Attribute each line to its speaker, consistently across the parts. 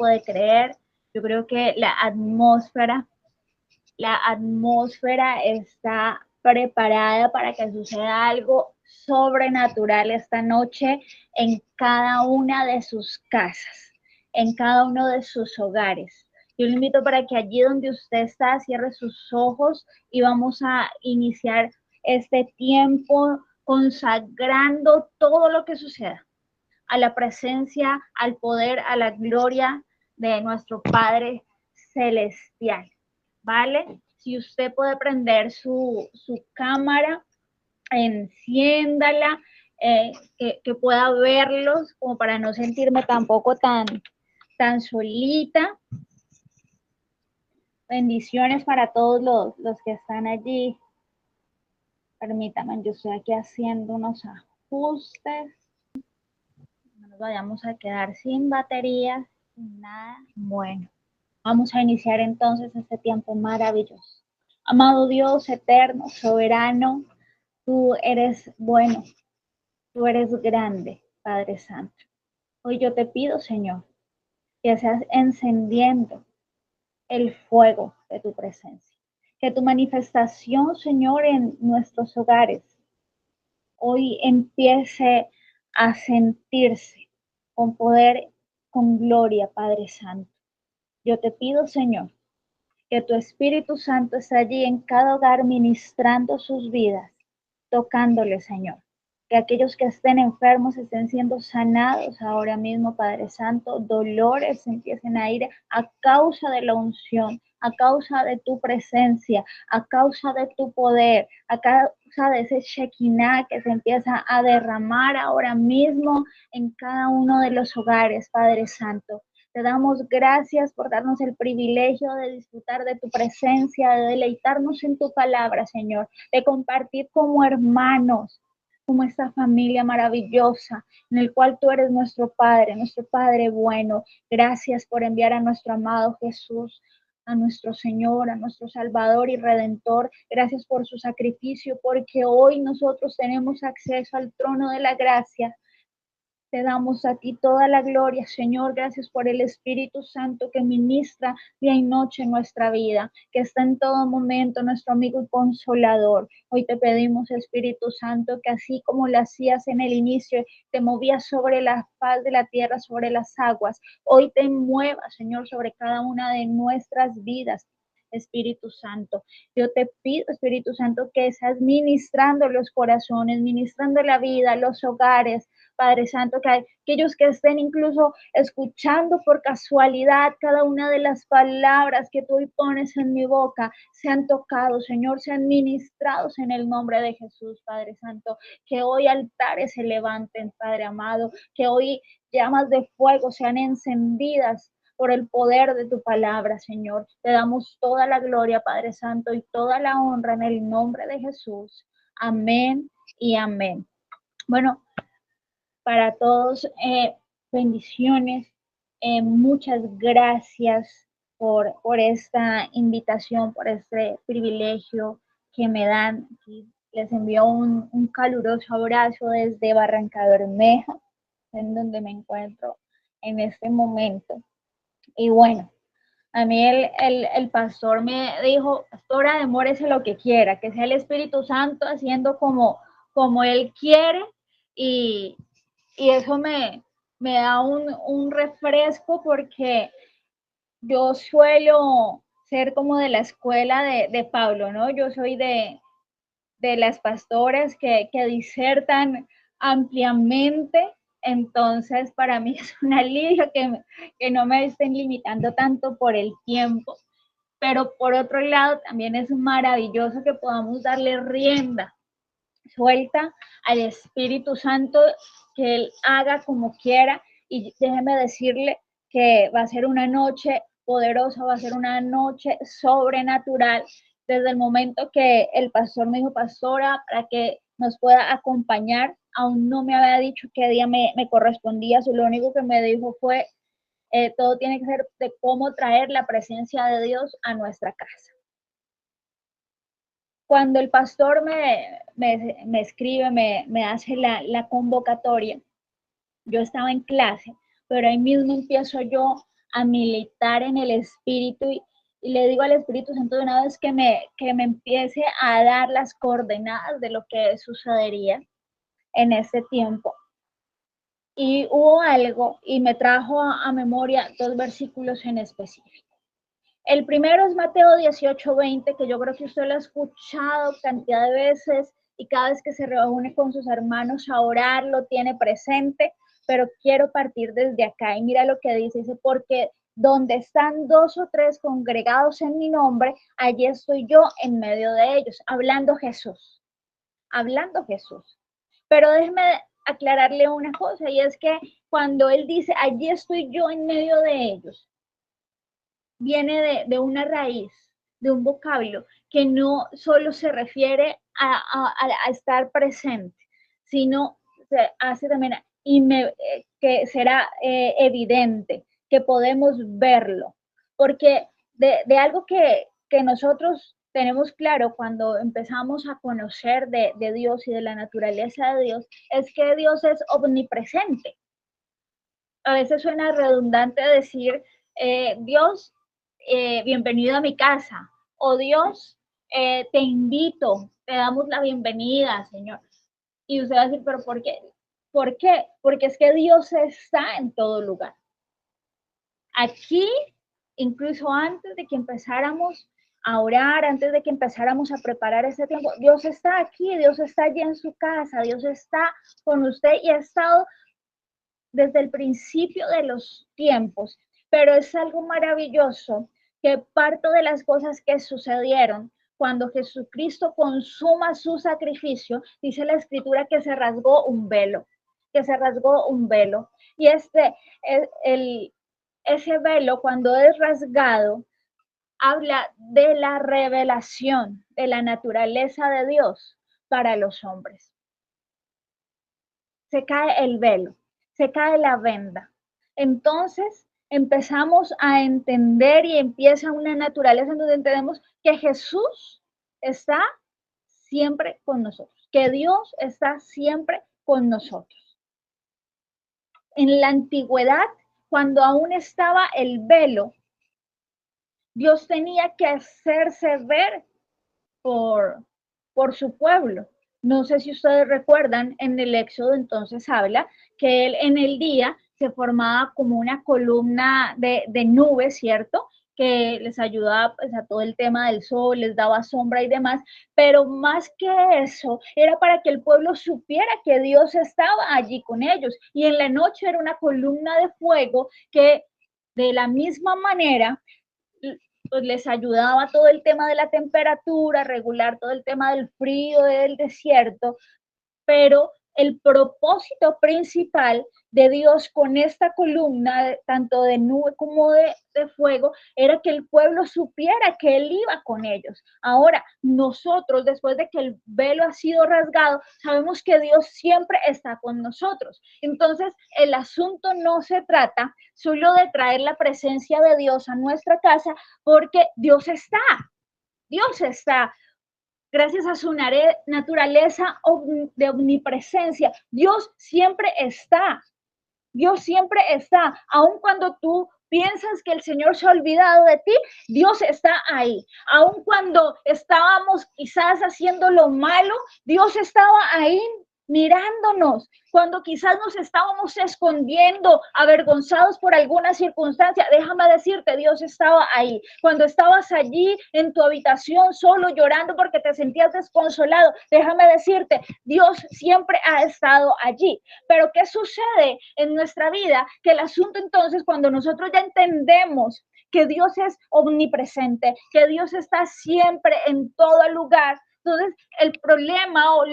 Speaker 1: puede creer. Yo creo que la atmósfera está preparada para que suceda algo sobrenatural esta noche en cada una de sus casas, en cada uno de sus hogares. Yo le invito para que allí donde usted está, cierre sus ojos y vamos a iniciar este tiempo consagrando todo lo que suceda a la presencia, al poder, a la gloria de nuestro Padre Celestial. ¿Vale? Si usted puede prender su cámara, enciéndala, que pueda verlos, como para no sentirme tampoco tan solita. Bendiciones para todos los que están allí. Permítanme, yo estoy aquí haciendo unos ajustes. No nos vayamos a quedar sin baterías, sin nada. Bueno, vamos a iniciar entonces este tiempo maravilloso. Amado Dios eterno, soberano, tú eres bueno, tú eres grande, Padre Santo. Hoy yo te pido, Señor, que seas encendiendo el fuego de tu presencia. Que tu manifestación, Señor, en nuestros hogares hoy empiece a sentirse con poder, con gloria, Padre Santo. Yo te pido, Señor, que tu Espíritu Santo esté allí en cada hogar ministrando sus vidas, tocándole, Señor. Que aquellos que estén enfermos estén siendo sanados ahora mismo, Padre Santo. Dolores empiecen a ir a causa de la unción, a causa de tu presencia, a causa de tu poder, a causa de ese Shekinah que se empieza a derramar ahora mismo en cada uno de los hogares, Padre Santo. Te damos gracias por darnos el privilegio de disfrutar de tu presencia, de deleitarnos en tu palabra, Señor, de compartir como hermanos, como esta familia maravillosa en el cual tú eres nuestro Padre bueno. Gracias por enviar a nuestro amado Jesús, a nuestro Señor, a nuestro Salvador y Redentor. Gracias por su sacrificio, porque hoy nosotros tenemos acceso al trono de la gracia. Te damos a ti toda la gloria, Señor. Gracias por el Espíritu Santo que ministra día y noche en nuestra vida, que está en todo momento nuestro amigo y consolador. Hoy te pedimos, Espíritu Santo, que así como lo hacías en el inicio, te movías sobre la faz de la tierra, sobre las aguas. Hoy te muevas, Señor, sobre cada una de nuestras vidas. Espíritu Santo, yo te pido, Espíritu Santo, que seas ministrando los corazones, ministrando la vida, los hogares, Padre Santo, que aquellos que estén incluso escuchando por casualidad cada una de las palabras que tú hoy pones en mi boca, sean tocados, Señor, sean ministrados en el nombre de Jesús, Padre Santo, que hoy altares se levanten, Padre amado, que hoy llamas de fuego sean encendidas por el poder de tu palabra, Señor. Te damos toda la gloria, Padre Santo, y toda la honra en el nombre de Jesús. Amén y amén. Bueno, para todos, bendiciones. Muchas gracias por esta invitación, por este privilegio que me dan. Les envío un caluroso abrazo desde Barranca Bermeja, en donde me encuentro en este momento. Y bueno, a mí el pastor me dijo, pastora, demórese lo que quiera, que sea el Espíritu Santo haciendo como Él quiere, y, y eso me da un refresco, porque yo suelo ser como de la escuela de Pablo, ¿no? Yo soy de las pastoras que disertan ampliamente. Entonces para mí es un alivio que no me estén limitando tanto por el tiempo, pero por otro lado también es maravilloso que podamos darle rienda suelta al Espíritu Santo, que Él haga como quiera. Y déjeme decirle que va a ser una noche poderosa, va a ser una noche sobrenatural. Desde el momento que el pastor me dijo, pastora, para que nos pueda acompañar, aún no me había dicho qué día me correspondía, lo único que me dijo fue, todo tiene que ser de cómo traer la presencia de Dios a nuestra casa. Cuando el pastor me escribe, me hace la convocatoria, yo estaba en clase, pero ahí mismo empiezo yo a militar en el Espíritu y le digo al Espíritu Santo de una vez que me empiece a dar las coordenadas de lo que sucedería en ese tiempo. Y hubo algo y me trajo a memoria dos versículos en específico. El primero es Mateo 18:20, que yo creo que usted lo ha escuchado cantidad de veces y cada vez que se reúne con sus hermanos a orar lo tiene presente, pero quiero partir desde acá y mira lo que dice, porque donde están dos o tres congregados en mi nombre, allí estoy yo en medio de ellos, hablando Jesús. Pero déjeme aclararle una cosa y es que cuando él dice, allí estoy yo en medio de ellos, viene de una raíz, de un vocablo que no solo se refiere a estar presente, sino se hace también que será evidente, que podemos verlo, porque de algo que nosotros tenemos claro cuando empezamos a conocer de Dios y de la naturaleza de Dios, es que Dios es omnipresente. A veces suena redundante decir, Dios, bienvenido a mi casa, o Dios, te invito, te damos la bienvenida, Señor. Y usted va a decir, pero ¿por qué? ¿Por qué? Porque es que Dios está en todo lugar. Aquí, incluso antes de que empezáramos a orar, antes de que empezáramos a preparar este tiempo, Dios está aquí, Dios está allí en su casa, Dios está con usted y ha estado desde el principio de los tiempos, pero es algo maravilloso que parte de las cosas que sucedieron cuando Jesucristo consuma su sacrificio, dice la escritura que se rasgó un velo, que se rasgó un velo. Y ese velo cuando es rasgado, habla de la revelación de la naturaleza de Dios para los hombres. Se cae el velo, se cae la venda. Entonces empezamos a entender y empieza una naturaleza en donde entendemos que Jesús está siempre con nosotros, que Dios está siempre con nosotros. En la antigüedad, cuando aún estaba el velo, Dios tenía que hacerse ver por su pueblo. No sé si ustedes recuerdan, en el Éxodo entonces habla que él en el día se formaba como una columna de nubes, ¿cierto? Que les ayudaba pues, a todo el tema del sol, les daba sombra y demás, pero más que eso, era para que el pueblo supiera que Dios estaba allí con ellos. Y en la noche era una columna de fuego que de la misma manera pues les ayudaba todo el tema de la temperatura, regular todo el tema del frío del desierto, pero el propósito principal de Dios con esta columna, tanto de nube como de fuego, era que el pueblo supiera que Él iba con ellos. Ahora, nosotros, después de que el velo ha sido rasgado, sabemos que Dios siempre está con nosotros. Entonces, el asunto no se trata solo de traer la presencia de Dios a nuestra casa, porque Dios está. Dios está, gracias a su naturaleza de omnipresencia. Dios siempre está. Dios siempre está. Aun cuando tú piensas que el Señor se ha olvidado de ti, Dios está ahí. Aun cuando estábamos quizás haciendo lo malo, Dios estaba ahí mirándonos, cuando quizás nos estábamos escondiendo, avergonzados por alguna circunstancia, déjame decirte, Dios estaba ahí. Cuando estabas allí en tu habitación solo llorando porque te sentías desconsolado, déjame decirte, Dios siempre ha estado allí. Pero ¿qué sucede en nuestra vida? Que el asunto entonces, cuando nosotros ya entendemos que Dios es omnipresente, que Dios está siempre en todo lugar, entonces el problema o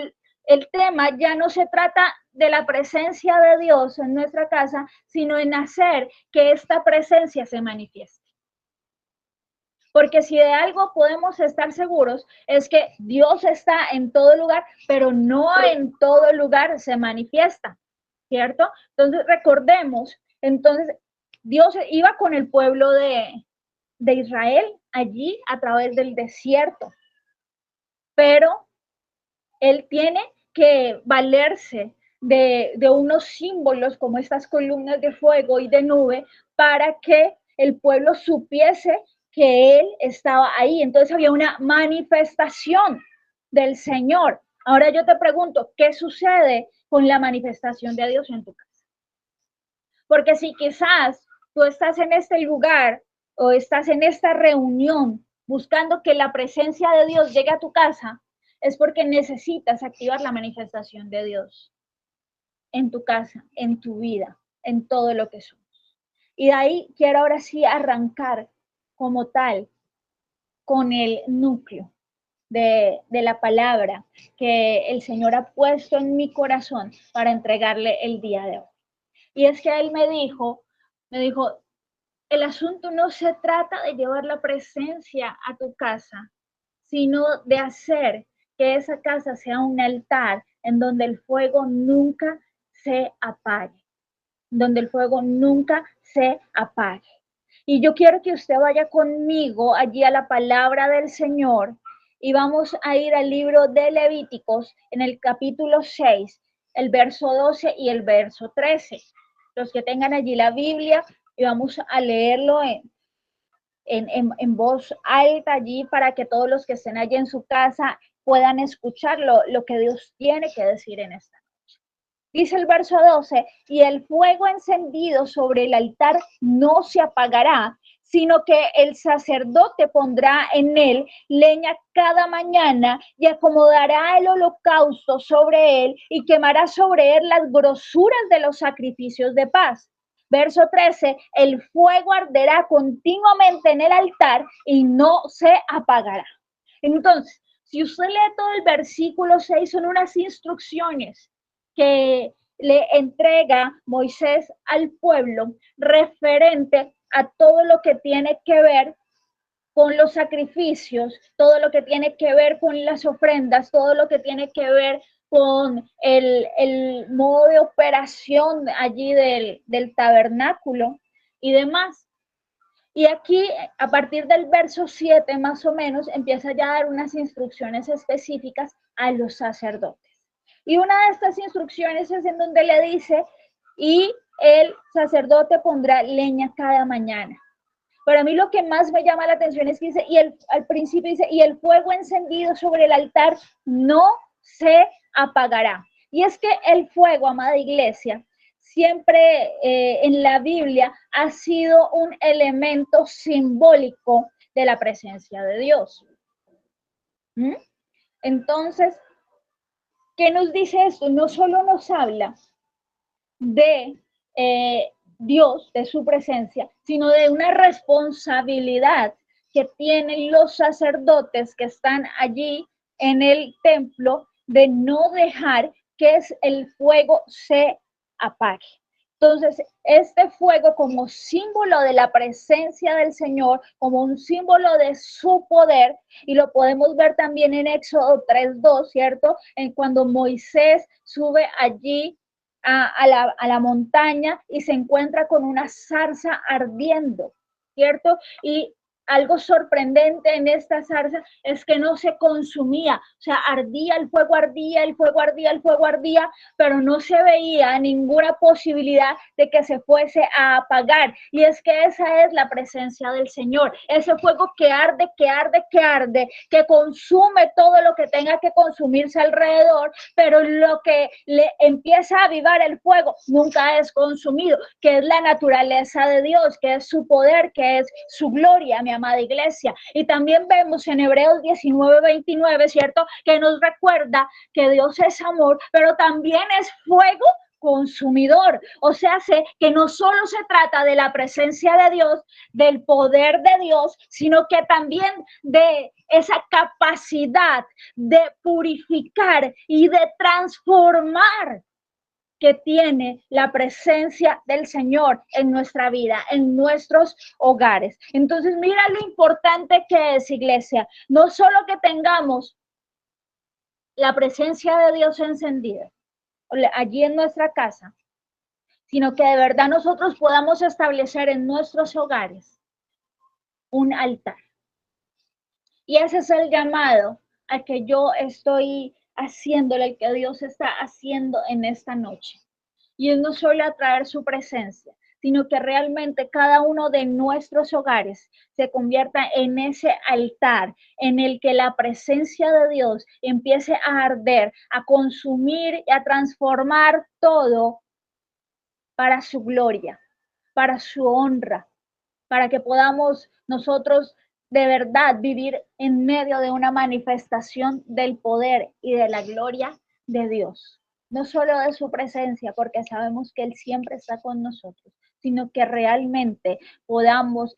Speaker 1: el tema ya no se trata de la presencia de Dios en nuestra casa, sino en hacer que esta presencia se manifieste. Porque si de algo podemos estar seguros es que Dios está en todo lugar, pero no en todo lugar se manifiesta, ¿cierto? Entonces recordemos, entonces Dios iba con el pueblo de Israel allí a través del desierto, pero Él tiene que valerse de unos símbolos como estas columnas de fuego y de nube para que el pueblo supiese que Él estaba ahí. Entonces había una manifestación del Señor. Ahora yo te pregunto, ¿qué sucede con la manifestación de Dios en tu casa? Porque si quizás tú estás en este lugar o estás en esta reunión buscando que la presencia de Dios llegue a tu casa, es porque necesitas activar la manifestación de Dios en tu casa, en tu vida, en todo lo que somos. Y de ahí quiero ahora sí arrancar como tal con el núcleo de la palabra que el Señor ha puesto en mi corazón para entregarle el día de hoy. Y es que Él me dijo, el asunto no se trata de llevar la presencia a tu casa, sino de hacer que esa casa sea un altar en donde el fuego nunca se apague, donde el fuego nunca se apague. Y yo quiero que usted vaya conmigo allí a la palabra del Señor y vamos a ir al libro de Levíticos en el capítulo 6, el verso 12 y el verso 13. Los que tengan allí la Biblia y vamos a leerlo en voz alta allí para que todos los que estén allí en su casa puedan escuchar lo que Dios tiene que decir en esta noche. Dice el verso 12, y el fuego encendido sobre el altar no se apagará, sino que el sacerdote pondrá en él leña cada mañana y acomodará el holocausto sobre él y quemará sobre él las grosuras de los sacrificios de paz. Verso 13, el fuego arderá continuamente en el altar y no se apagará. Entonces, si usted lee todo el versículo 6, son unas instrucciones que le entrega Moisés al pueblo referente a todo lo que tiene que ver con los sacrificios, todo lo que tiene que ver con las ofrendas, todo lo que tiene que ver con el modo de operación allí del tabernáculo y demás. Y aquí, a partir del verso 7 más o menos, empieza ya a dar unas instrucciones específicas a los sacerdotes. Y una de estas instrucciones es en donde le dice, y el sacerdote pondrá leña cada mañana. Para mí lo que más me llama la atención es que dice, al principio dice, y el fuego encendido sobre el altar no se apagará. Y es que el fuego, amada iglesia, siempre en la Biblia ha sido un elemento simbólico de la presencia de Dios. ¿Mm? Entonces, ¿qué nos dice esto? No solo nos habla de Dios, de su presencia, sino de una responsabilidad que tienen los sacerdotes que están allí en el templo de no dejar que el fuego se apague. Entonces, este fuego como símbolo de la presencia del Señor, como un símbolo de su poder, y lo podemos ver también en Éxodo 3:2, ¿cierto? En cuando Moisés sube allí a la montaña y se encuentra con una zarza ardiendo, ¿cierto? Y algo sorprendente en esta zarza es que no se consumía, o sea, ardía, el fuego ardía, el fuego ardía, el fuego ardía, pero no se veía ninguna posibilidad de que se fuese a apagar. Y es que esa es la presencia del Señor, ese fuego que arde, que arde, que arde, que consume todo lo que tenga que consumirse alrededor, pero lo que le empieza a avivar el fuego nunca es consumido, que es la naturaleza de Dios, que es su poder, que es su gloria, mi amada iglesia. Y también vemos en Hebreos 19:29, ¿cierto? Que nos recuerda que Dios es amor, pero también es fuego consumidor. O sea, sé que no solo se trata de la presencia de Dios, del poder de Dios, sino que también de esa capacidad de purificar y de transformar que tiene la presencia del Señor en nuestra vida, en nuestros hogares. Entonces, mira lo importante que es, iglesia, no solo que tengamos la presencia de Dios encendida allí en nuestra casa, sino que de verdad nosotros podamos establecer en nuestros hogares un altar. Y ese es el llamado al que yo estoy haciéndole, el que Dios está haciendo en esta noche. Y es no solo atraer su presencia, sino que realmente cada uno de nuestros hogares se convierta en ese altar en el que la presencia de Dios empiece a arder, a consumir y a transformar todo para su gloria, para su honra, para que podamos nosotros de verdad vivir en medio de una manifestación del poder y de la gloria de Dios. No solo de su presencia, porque sabemos que Él siempre está con nosotros, sino que realmente podamos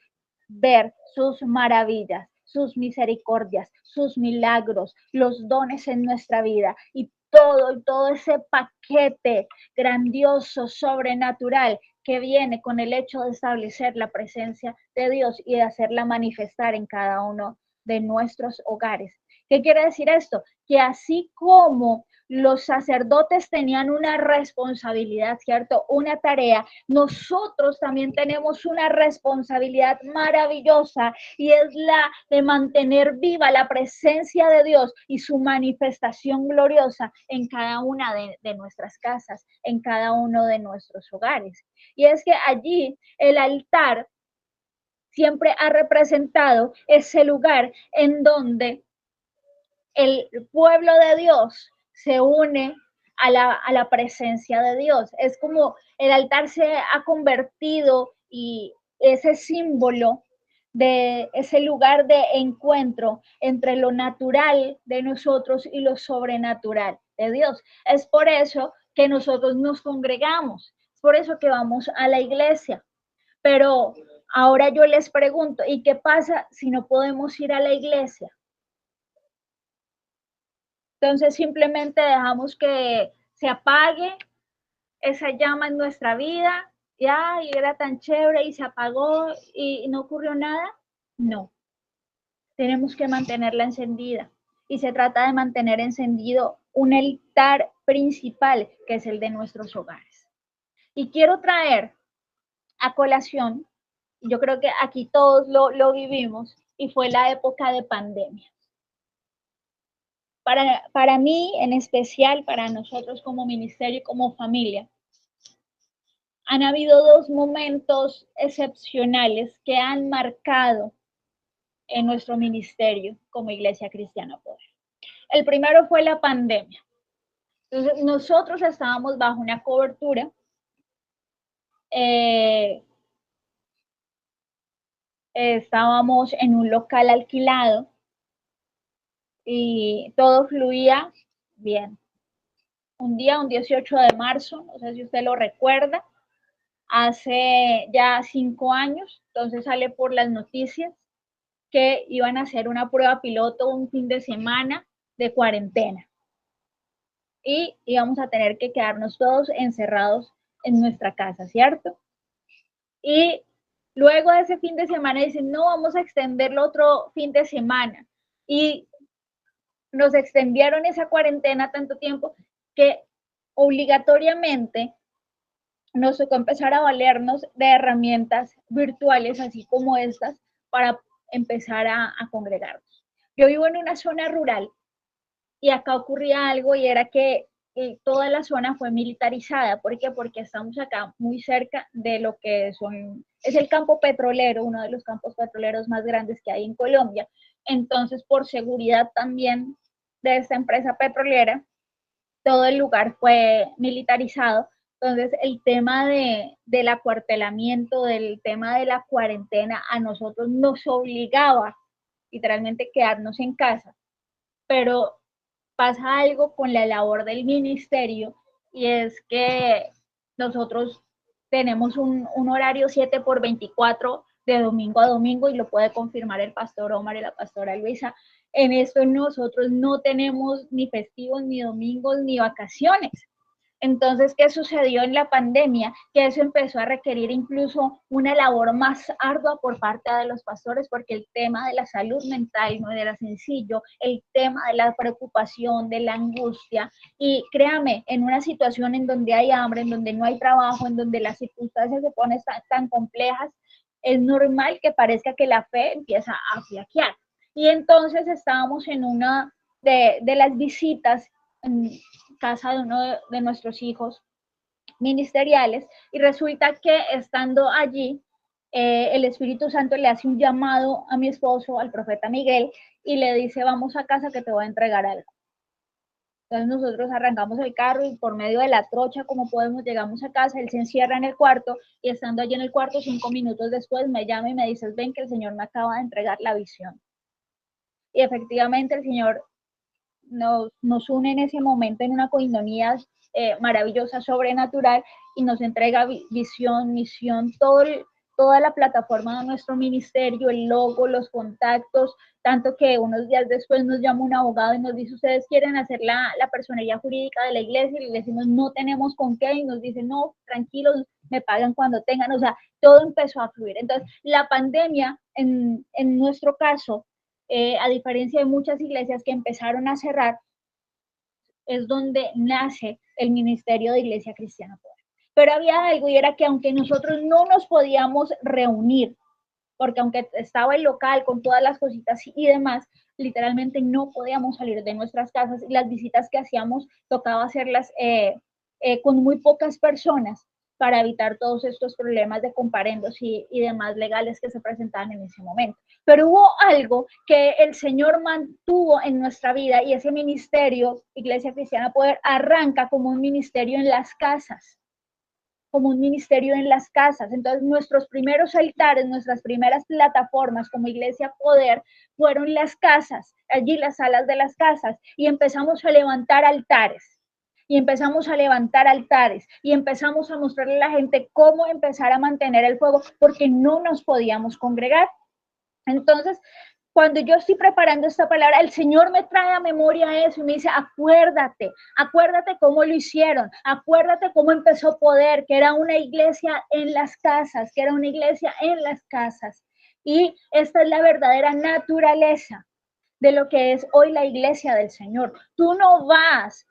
Speaker 1: ver sus maravillas, sus misericordias, sus milagros, los dones en nuestra vida y todo ese paquete grandioso, sobrenatural que viene con el hecho de establecer la presencia de Dios y de hacerla manifestar en cada uno de nuestros hogares. ¿Qué quiere decir esto? Que así como los sacerdotes tenían una responsabilidad, ¿cierto? Una tarea. Nosotros también tenemos una responsabilidad maravillosa y es la de mantener viva la presencia de Dios y su manifestación gloriosa en cada una de nuestras casas, en cada uno de nuestros hogares. Y es que allí el altar siempre ha representado ese lugar en donde el pueblo de Dios se une a la presencia de Dios. Es como el altar se ha convertido y ese símbolo de ese lugar de encuentro entre lo natural de nosotros y lo sobrenatural de Dios. Es por eso que nosotros nos congregamos, es por eso que vamos a la iglesia. Pero ahora yo les pregunto, ¿y qué pasa si no podemos ir a la iglesia? Entonces simplemente dejamos que se apague esa llama en nuestra vida, ya, y era tan chévere y se apagó y no ocurrió nada. No, tenemos que mantenerla encendida. Y se trata de mantener encendido un altar principal, que es el de nuestros hogares. Y quiero traer a colación, yo creo que aquí todos lo vivimos, y fue la época de pandemia. Para mí, en especial, para nosotros como ministerio y como familia, han habido dos momentos excepcionales que han marcado en nuestro ministerio como Iglesia Cristiana Poder. El primero fue la pandemia. Entonces, nosotros estábamos bajo una cobertura estábamos en un local alquilado y todo fluía bien. Un día, un 18 de marzo, no sé si usted lo recuerda, hace ya 5 años, entonces sale por las noticias que iban a hacer una prueba piloto un fin de semana de cuarentena y íbamos a tener que quedarnos todos encerrados en nuestra casa, ¿cierto? Y luego de ese fin de semana dicen, no, vamos a extenderlo otro fin de semana. Y nos extendieron esa cuarentena tanto tiempo que obligatoriamente nos tocó empezar a valernos de herramientas virtuales, así como estas, para empezar a congregarnos. Yo vivo en una zona rural y acá ocurría algo y era que toda la zona fue militarizada. ¿Por qué? Porque estamos acá muy cerca de lo que es el campo petrolero, uno de los campos petroleros más grandes que hay en Colombia. Entonces, por seguridad también de esta empresa petrolera, todo el lugar fue militarizado. Entonces, el tema del acuartelamiento, del tema de la cuarentena, a nosotros nos obligaba literalmente quedarnos en casa. Pero pasa algo con la labor del ministerio y es que nosotros tenemos un horario 7 por 24 de domingo a domingo y lo puede confirmar el pastor Omar y la pastora Luisa. En esto nosotros no tenemos ni festivos, ni domingos, ni vacaciones. Entonces, ¿qué sucedió en la pandemia? Que eso empezó a requerir incluso una labor más ardua por parte de los pastores, porque el tema de la salud mental no era sencillo, el tema de la preocupación, de la angustia, y créame, en una situación en donde hay hambre, en donde no hay trabajo, en donde las circunstancias se ponen tan complejas, es normal que parezca que la fe empieza a flaquear. Y entonces estábamos en una de las visitas en casa de uno de nuestros hijos ministeriales, y resulta que estando allí, el Espíritu Santo le hace un llamado a mi esposo, al profeta Miguel, y le dice, vamos a casa que te voy a entregar algo. Entonces nosotros arrancamos el carro y por medio de la trocha, como podemos, llegamos a casa, él se encierra en el cuarto y estando allí en el cuarto, 5 minutos después me llama y me dice, ven que el Señor me acaba de entregar la visión. Y efectivamente el Señor nos une en ese momento en una coinonía maravillosa, sobrenatural, y nos entrega visión, misión, toda la plataforma de nuestro ministerio, el logo, los contactos, tanto que unos días después nos llama un abogado y nos dice, ustedes quieren hacer la personería jurídica de la iglesia, y le decimos, no tenemos con qué, y nos dice, no, tranquilos, me pagan cuando tengan, o sea, todo empezó a fluir. Entonces, la pandemia, en nuestro caso, a diferencia de muchas iglesias que empezaron a cerrar, es donde nace el Ministerio de Iglesia Cristiana Poder. Pero había algo, y era que aunque nosotros no nos podíamos reunir, porque aunque estaba el local con todas las cositas y demás, literalmente no podíamos salir de nuestras casas, y las visitas que hacíamos tocaba hacerlas con muy pocas personas para evitar todos estos problemas de comparendos y demás legales que se presentaban en ese momento. Pero hubo algo que el Señor mantuvo en nuestra vida, y ese ministerio, Iglesia Cristiana Poder, arranca como un ministerio en las casas, como un ministerio en las casas. Entonces, nuestros primeros altares, nuestras primeras plataformas como Iglesia Poder fueron las casas, allí las salas de las casas, y empezamos a levantar altares. Y empezamos a levantar altares y empezamos a mostrarle a la gente cómo empezar a mantener el fuego, porque no nos podíamos congregar. Entonces, cuando yo estoy preparando esta palabra, el Señor me trae a memoria eso y me dice, acuérdate cómo lo hicieron, acuérdate cómo empezó Poder, que era una iglesia en las casas, Y esta es la verdadera naturaleza de lo que es hoy la iglesia del Señor. Tú no vas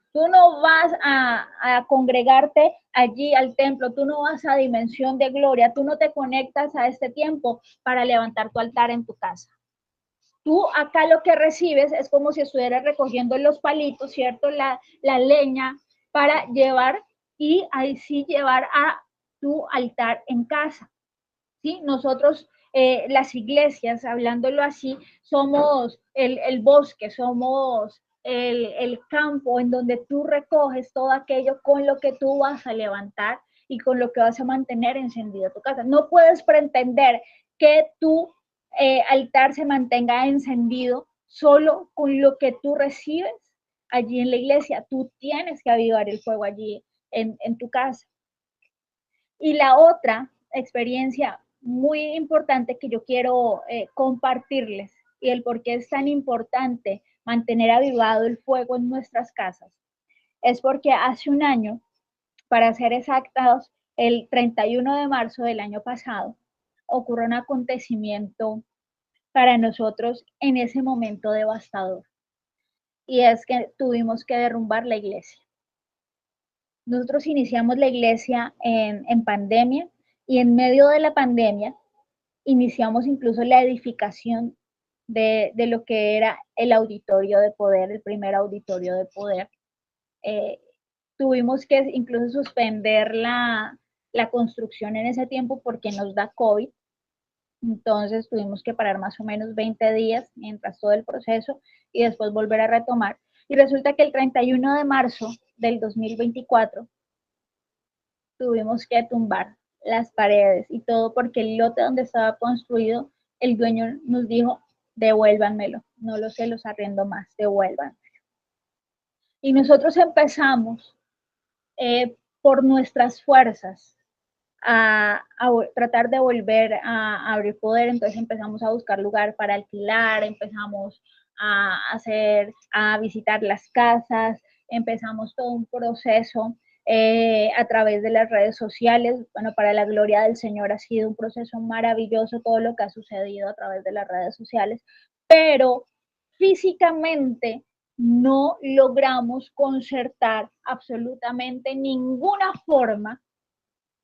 Speaker 1: a congregarte allí al templo, tú no vas a Dimensión de Gloria, tú no te conectas a este tiempo para levantar tu altar en tu casa. Tú acá lo que recibes es como si estuvieras recogiendo los palitos, ¿cierto? La leña para llevar, y ahí sí llevar a tu altar en casa. ¿Sí? Nosotros, las iglesias, hablándolo así, somos el bosque, somos el campo en donde tú recoges todo aquello con lo que tú vas a levantar y con lo que vas a mantener encendida tu casa. No puedes pretender que tu altar se mantenga encendido solo con lo que tú recibes allí en la iglesia. Tú tienes que avivar el fuego allí en tu casa. Y la otra experiencia muy importante que yo quiero compartirles, y el por qué es tan importante mantener avivado el fuego en nuestras casas, es porque hace un año, para ser exactos, el 31 de marzo del año pasado, ocurrió un acontecimiento para nosotros en ese momento devastador. Y es que tuvimos que derrumbar la iglesia. Nosotros iniciamos la iglesia en pandemia, y en medio de la pandemia iniciamos incluso la edificación de lo que era el auditorio de Poder, el primer auditorio de Poder. Eh, Tuvimos que incluso suspender la construcción en ese tiempo porque nos da COVID. Entonces tuvimos que parar más o menos 20 días mientras todo el proceso, y después volver a retomar. Y resulta que el 31 de marzo del 2024 tuvimos que tumbar las paredes y todo porque el lote donde estaba construido, el dueño nos dijo, devuélvanmelo, no lo sé, los arriendo más, devuélvanmelo. Y nosotros empezamos por nuestras fuerzas a tratar de volver a abrir Poder. Entonces empezamos a buscar lugar para alquilar, empezamos a visitar las casas, empezamos todo un proceso a través de las redes sociales. Bueno, para la gloria del Señor ha sido un proceso maravilloso todo lo que ha sucedido a través de las redes sociales, pero físicamente no logramos concertar absolutamente ninguna forma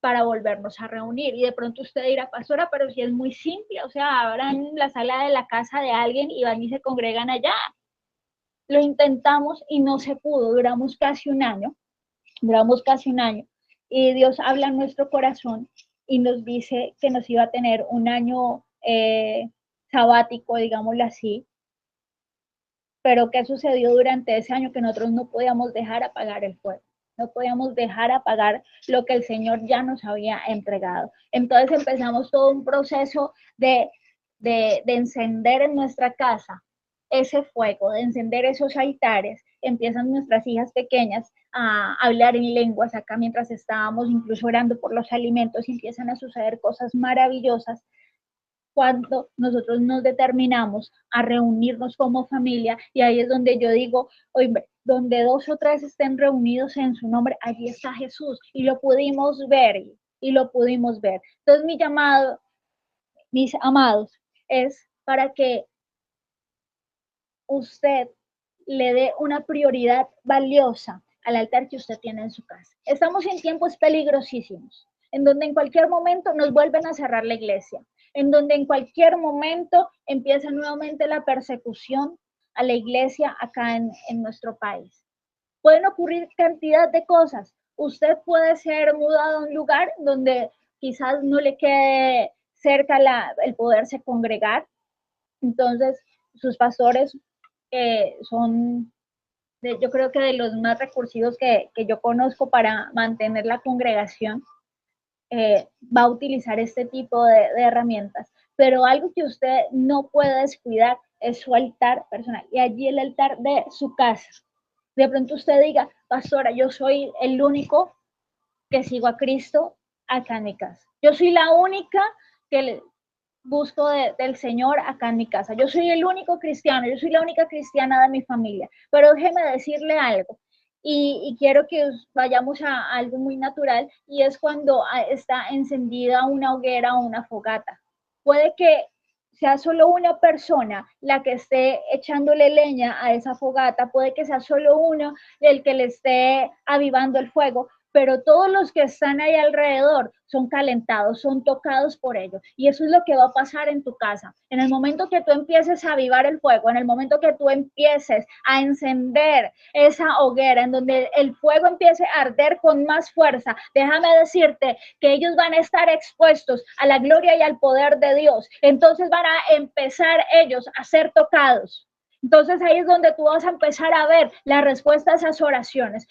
Speaker 1: para volvernos a reunir. Y de pronto usted dirá, pastora, pero si es muy simple, o sea, abran la sala de la casa de alguien y van y se congregan allá. Lo intentamos y no se pudo, duramos casi un año, y Dios habla en nuestro corazón y nos dice que nos iba a tener un año sabático, digámoslo así. Pero ¿qué sucedió durante ese año? Que nosotros no podíamos dejar apagar el fuego, no podíamos dejar apagar lo que el Señor ya nos había entregado. Entonces empezamos todo un proceso de encender en nuestra casa ese fuego, de encender esos altares. Empiezan nuestras hijas pequeñas a hablar en lenguas acá mientras estábamos incluso orando por los alimentos y empiezan a suceder cosas maravillosas cuando nosotros nos determinamos a reunirnos como familia, y ahí es donde yo digo, oye, donde dos o tres estén reunidos en su nombre, allí está Jesús, y lo pudimos ver, y lo pudimos ver. Entonces mi llamado, mis amados, es para que usted le dé una prioridad valiosa al altar que usted tiene en su casa. Estamos en tiempos peligrosísimos, en donde en cualquier momento nos vuelven a cerrar la iglesia, en donde en cualquier momento empieza nuevamente la persecución a la iglesia acá en nuestro país. Pueden ocurrir cantidad de cosas. Usted puede ser mudado a un lugar donde quizás no le quede cerca el poderse congregar. Entonces, sus pastores son, yo creo que de los más recursivos que yo conozco para mantener la congregación. Va a utilizar este tipo de herramientas. Pero algo que usted no puede descuidar es su altar personal, y allí el altar de su casa. De pronto usted diga, pastora, yo soy el único que sigo a Cristo acá en mi casa. Yo soy la única que busco del Señor acá en mi casa. Yo soy el único cristiano, yo soy la única cristiana de mi familia. Pero déjeme decirle algo. Y quiero que vayamos a algo muy natural, y es cuando está encendida una hoguera o una fogata. Puede que sea solo una persona la que esté echándole leña a esa fogata, puede que sea solo uno el que le esté avivando el fuego, pero todos los que están ahí alrededor son calentados, son tocados por ellos. Y eso es lo que va a pasar en tu casa. En el momento que tú empieces a avivar el fuego, en el momento que tú empieces a encender esa hoguera, en donde el fuego empiece a arder con más fuerza, déjame decirte que ellos van a estar expuestos a la gloria y al poder de Dios. Entonces van a empezar ellos a ser tocados. Entonces ahí es donde tú vas a empezar a ver la respuesta a esas oraciones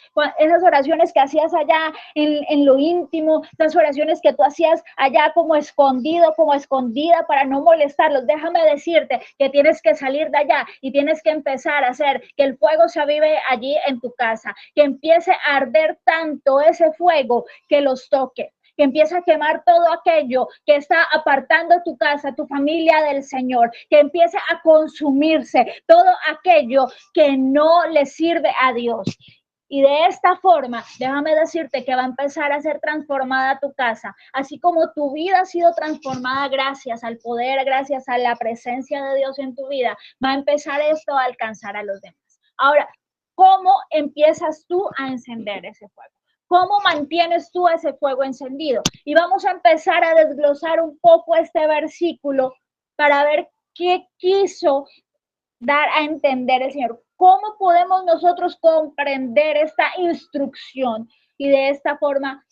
Speaker 1: que hacías allá en lo íntimo, esas oraciones que tú hacías allá como escondido, como escondida para no molestarlos. Déjame decirte que tienes que salir de allá y tienes que empezar a hacer que el fuego se avive allí en tu casa, que empiece a arder tanto ese fuego que los toque, que empiece a quemar todo aquello que está apartando tu casa, tu familia del Señor, que empiece a consumirse todo aquello que no le sirve a Dios. Y de esta forma, déjame decirte que va a empezar a ser transformada tu casa, así como tu vida ha sido transformada gracias al poder, gracias a la presencia de Dios en tu vida, va a empezar esto a alcanzar a los demás. Ahora, ¿cómo empiezas tú a encender ese fuego? ¿Cómo mantienes tú ese fuego encendido? Y vamos a empezar a desglosar un poco este versículo para ver qué quiso dar a entender el Señor. ¿Cómo podemos nosotros comprender esta instrucción y de esta forma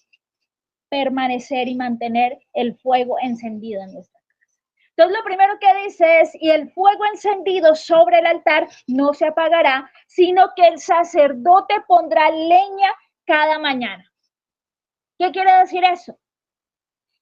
Speaker 1: permanecer y mantener el fuego encendido en nuestra casa? Entonces, lo primero que dice es, y el fuego encendido sobre el altar no se apagará, sino que el sacerdote pondrá leña cada mañana. ¿Qué quiere decir eso?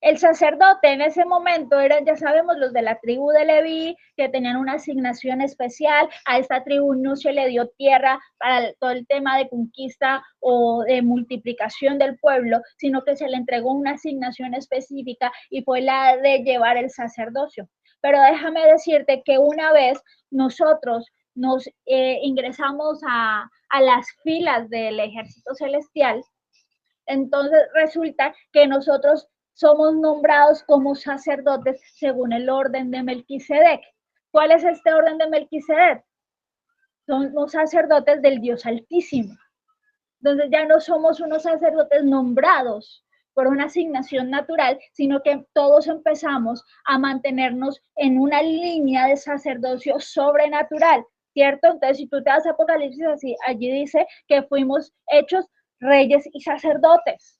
Speaker 1: El sacerdote en ese momento eran, ya sabemos, los de la tribu de Leví, que tenían una asignación especial. A esta tribu no se le dio tierra para todo el tema de conquista o de multiplicación del pueblo, sino que se le entregó una asignación específica y fue la de llevar el sacerdocio. Pero déjame decirte que una vez nosotros nos ingresamos a las filas del ejército celestial, entonces resulta que nosotros somos nombrados como sacerdotes según el orden de Melquisedec. ¿Cuál es este orden de Melquisedec? Somos sacerdotes del Dios Altísimo. Entonces ya no somos unos sacerdotes nombrados por una asignación natural, sino que todos empezamos a mantenernos en una línea de sacerdocio sobrenatural, ¿cierto? Entonces, si tú te das Apocalipsis así, allí dice que fuimos hechos reyes y sacerdotes.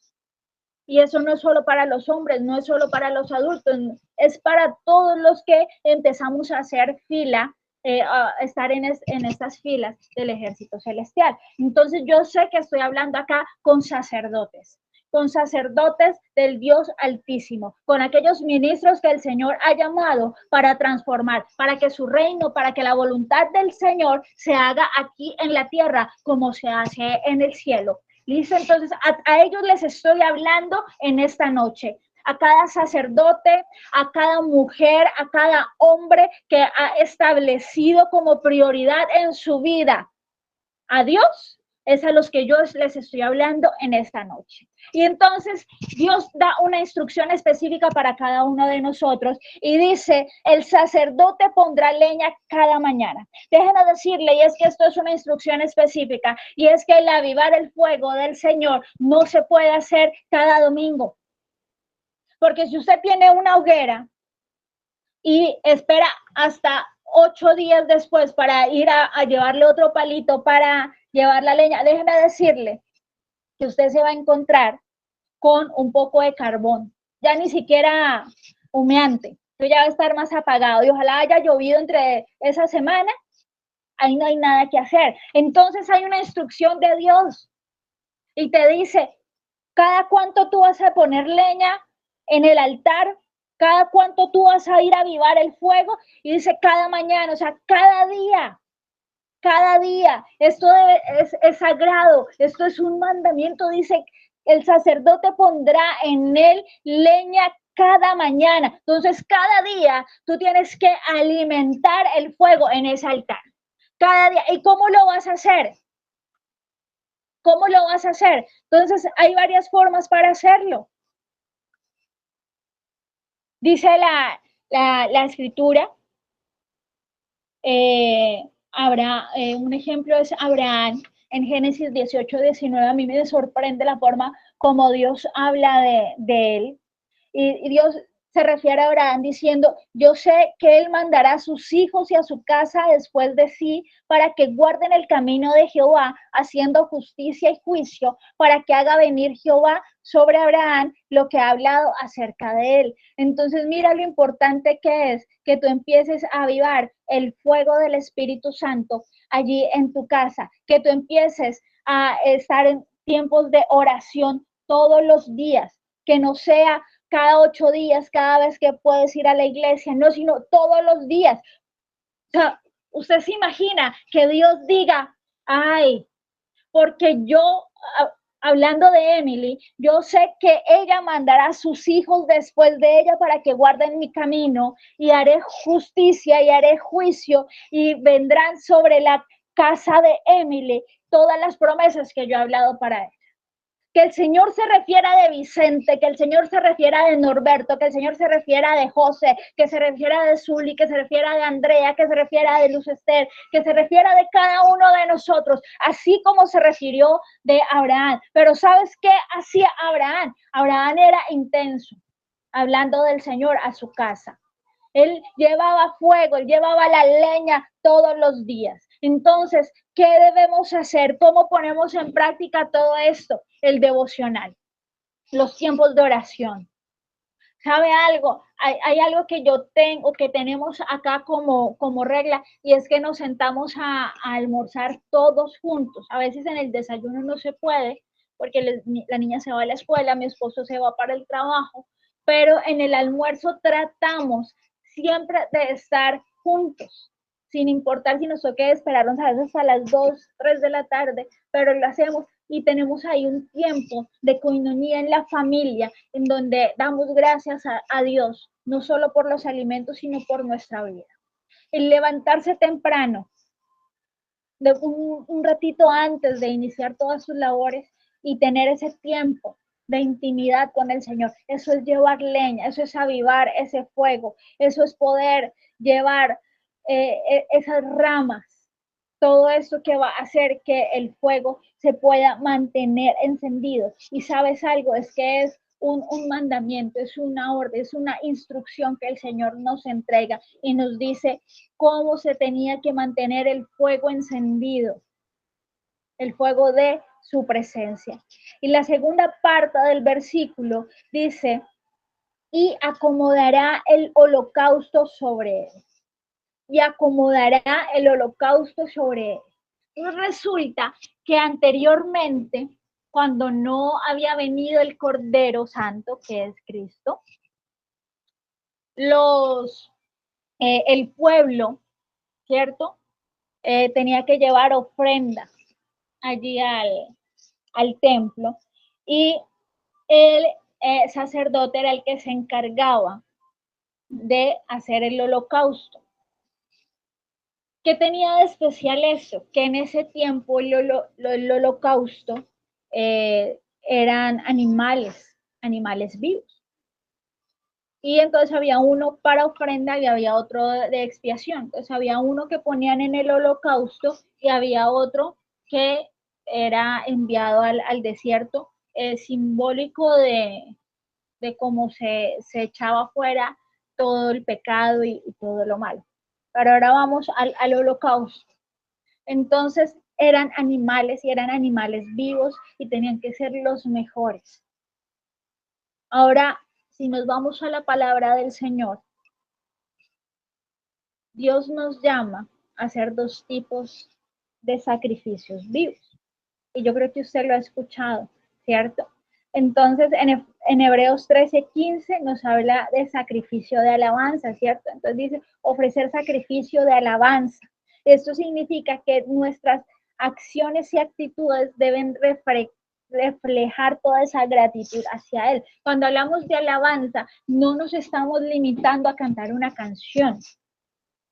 Speaker 1: Y eso no es solo para los hombres, no es solo para los adultos, es para todos los que empezamos a hacer fila, a estar en estas filas del ejército celestial. Entonces yo sé que estoy hablando acá con sacerdotes del Dios Altísimo, con aquellos ministros que el Señor ha llamado para transformar, para que su reino, para que la voluntad del Señor se haga aquí en la tierra como se hace en el cielo. Listo, entonces a ellos les estoy hablando en esta noche. A cada sacerdote, a cada mujer, a cada hombre que ha establecido como prioridad en su vida a Dios, es a los que yo les estoy hablando en esta noche. Y entonces Dios da una instrucción específica para cada uno de nosotros y dice, el sacerdote pondrá leña cada mañana. Déjenme decirle, y es que esto es una instrucción específica, y es que el avivar el fuego del Señor no se puede hacer cada domingo. Porque si usted tiene una hoguera y espera hasta 8 días después para ir a llevarle otro palito para llevar la leña, déjeme decirle que usted se va a encontrar con un poco de carbón, ya ni siquiera humeante, ya va a estar más apagado y ojalá haya llovido entre esa semana, ahí no hay nada que hacer. Entonces hay una instrucción de Dios y te dice, cada cuánto tú vas a poner leña en el altar, cada cuánto tú vas a ir a avivar el fuego, y dice cada mañana, o sea, cada día. Esto es sagrado, esto es un mandamiento, dice, el sacerdote pondrá en él leña cada mañana. Entonces, cada día tú tienes que alimentar el fuego en ese altar. Cada día. ¿Y cómo lo vas a hacer? ¿Cómo lo vas a hacer? Entonces, hay varias formas para hacerlo. Dice la escritura, un ejemplo es Abraham en Génesis 18-19. A mí me sorprende la forma como Dios habla de él. Y Dios se refiere a Abraham diciendo, yo sé que él mandará a sus hijos y a su casa después de sí para que guarden el camino de Jehová, haciendo justicia y juicio, para que haga venir Jehová sobre Abraham lo que ha hablado acerca de él. Entonces mira lo importante que es que tú empieces a avivar el fuego del Espíritu Santo allí en tu casa, que tú empieces a estar en tiempos de oración todos los días, que no sea cada 8 días, cada vez que puedes ir a la iglesia, no, sino todos los días. O sea, usted se imagina que Dios diga, ay, porque yo, hablando de Emily, yo sé que ella mandará a sus hijos después de ella para que guarden mi camino y haré justicia y haré juicio y vendrán sobre la casa de Emily todas las promesas que yo he hablado para él. Que el Señor se refiera de Vicente, que el Señor se refiera de Norberto, que el Señor se refiera de José, que se refiera de Zuli, que se refiera de Andrea, que se refiera de Luz Esther, que se refiera de cada uno de nosotros, así como se refirió de Abraham. Pero ¿sabes qué hacía Abraham? Abraham era intenso, hablando del Señor a su casa. Él llevaba fuego, él llevaba la leña todos los días. Entonces, ¿qué debemos hacer? ¿Cómo ponemos en práctica todo esto? El devocional, los tiempos de oración. ¿Sabe algo? Hay algo que yo tengo, que tenemos acá como regla, y es que nos sentamos a almorzar todos juntos. A veces en el desayuno no se puede, porque la niña se va a la escuela, mi esposo se va para el trabajo, pero en el almuerzo tratamos siempre de estar juntos, sin importar si nos toque esperarnos a veces hasta las 2, 3 de la tarde, pero lo hacemos y tenemos ahí un tiempo de coinonía en la familia, en donde damos gracias a Dios, no solo por los alimentos, sino por nuestra vida. El levantarse temprano, de un ratito antes de iniciar todas sus labores y tener ese tiempo de intimidad con el Señor. Eso es llevar leña, eso es avivar ese fuego, eso es poder llevar esas ramas, todo eso que va a hacer que el fuego se pueda mantener encendido. Y sabes algo, es que es un mandamiento, es una orden, es una instrucción que el Señor nos entrega y nos dice cómo se tenía que mantener el fuego encendido, el fuego de su presencia. Y la segunda parte del versículo dice, y acomodará el holocausto sobre él. Y acomodará el holocausto sobre él. Y resulta que anteriormente, cuando no había venido el Cordero Santo, que es Cristo, el pueblo, ¿cierto? Tenía que llevar ofrendas allí al templo, y el sacerdote era el que se encargaba de hacer el holocausto. ¿Qué tenía de especial eso? Que en ese tiempo el holocausto eran animales vivos. Y entonces había uno para ofrenda y había otro de expiación. Entonces había uno que ponían en el holocausto y había otro que era enviado al desierto, simbólico de cómo se echaba fuera todo el pecado y todo lo malo. Pero ahora vamos al holocausto. Entonces eran animales y eran animales vivos y tenían que ser los mejores. Ahora, si nos vamos a la palabra del Señor, Dios nos llama a hacer dos tipos de sacrificios vivos. Y yo creo que usted lo ha escuchado, ¿cierto? Entonces, en Hebreos 13:15 nos habla de sacrificio de alabanza, ¿cierto? Entonces dice, ofrecer sacrificio de alabanza. Esto significa que nuestras acciones y actitudes deben reflejar toda esa gratitud hacia Él. Cuando hablamos de alabanza, no nos estamos limitando a cantar una canción.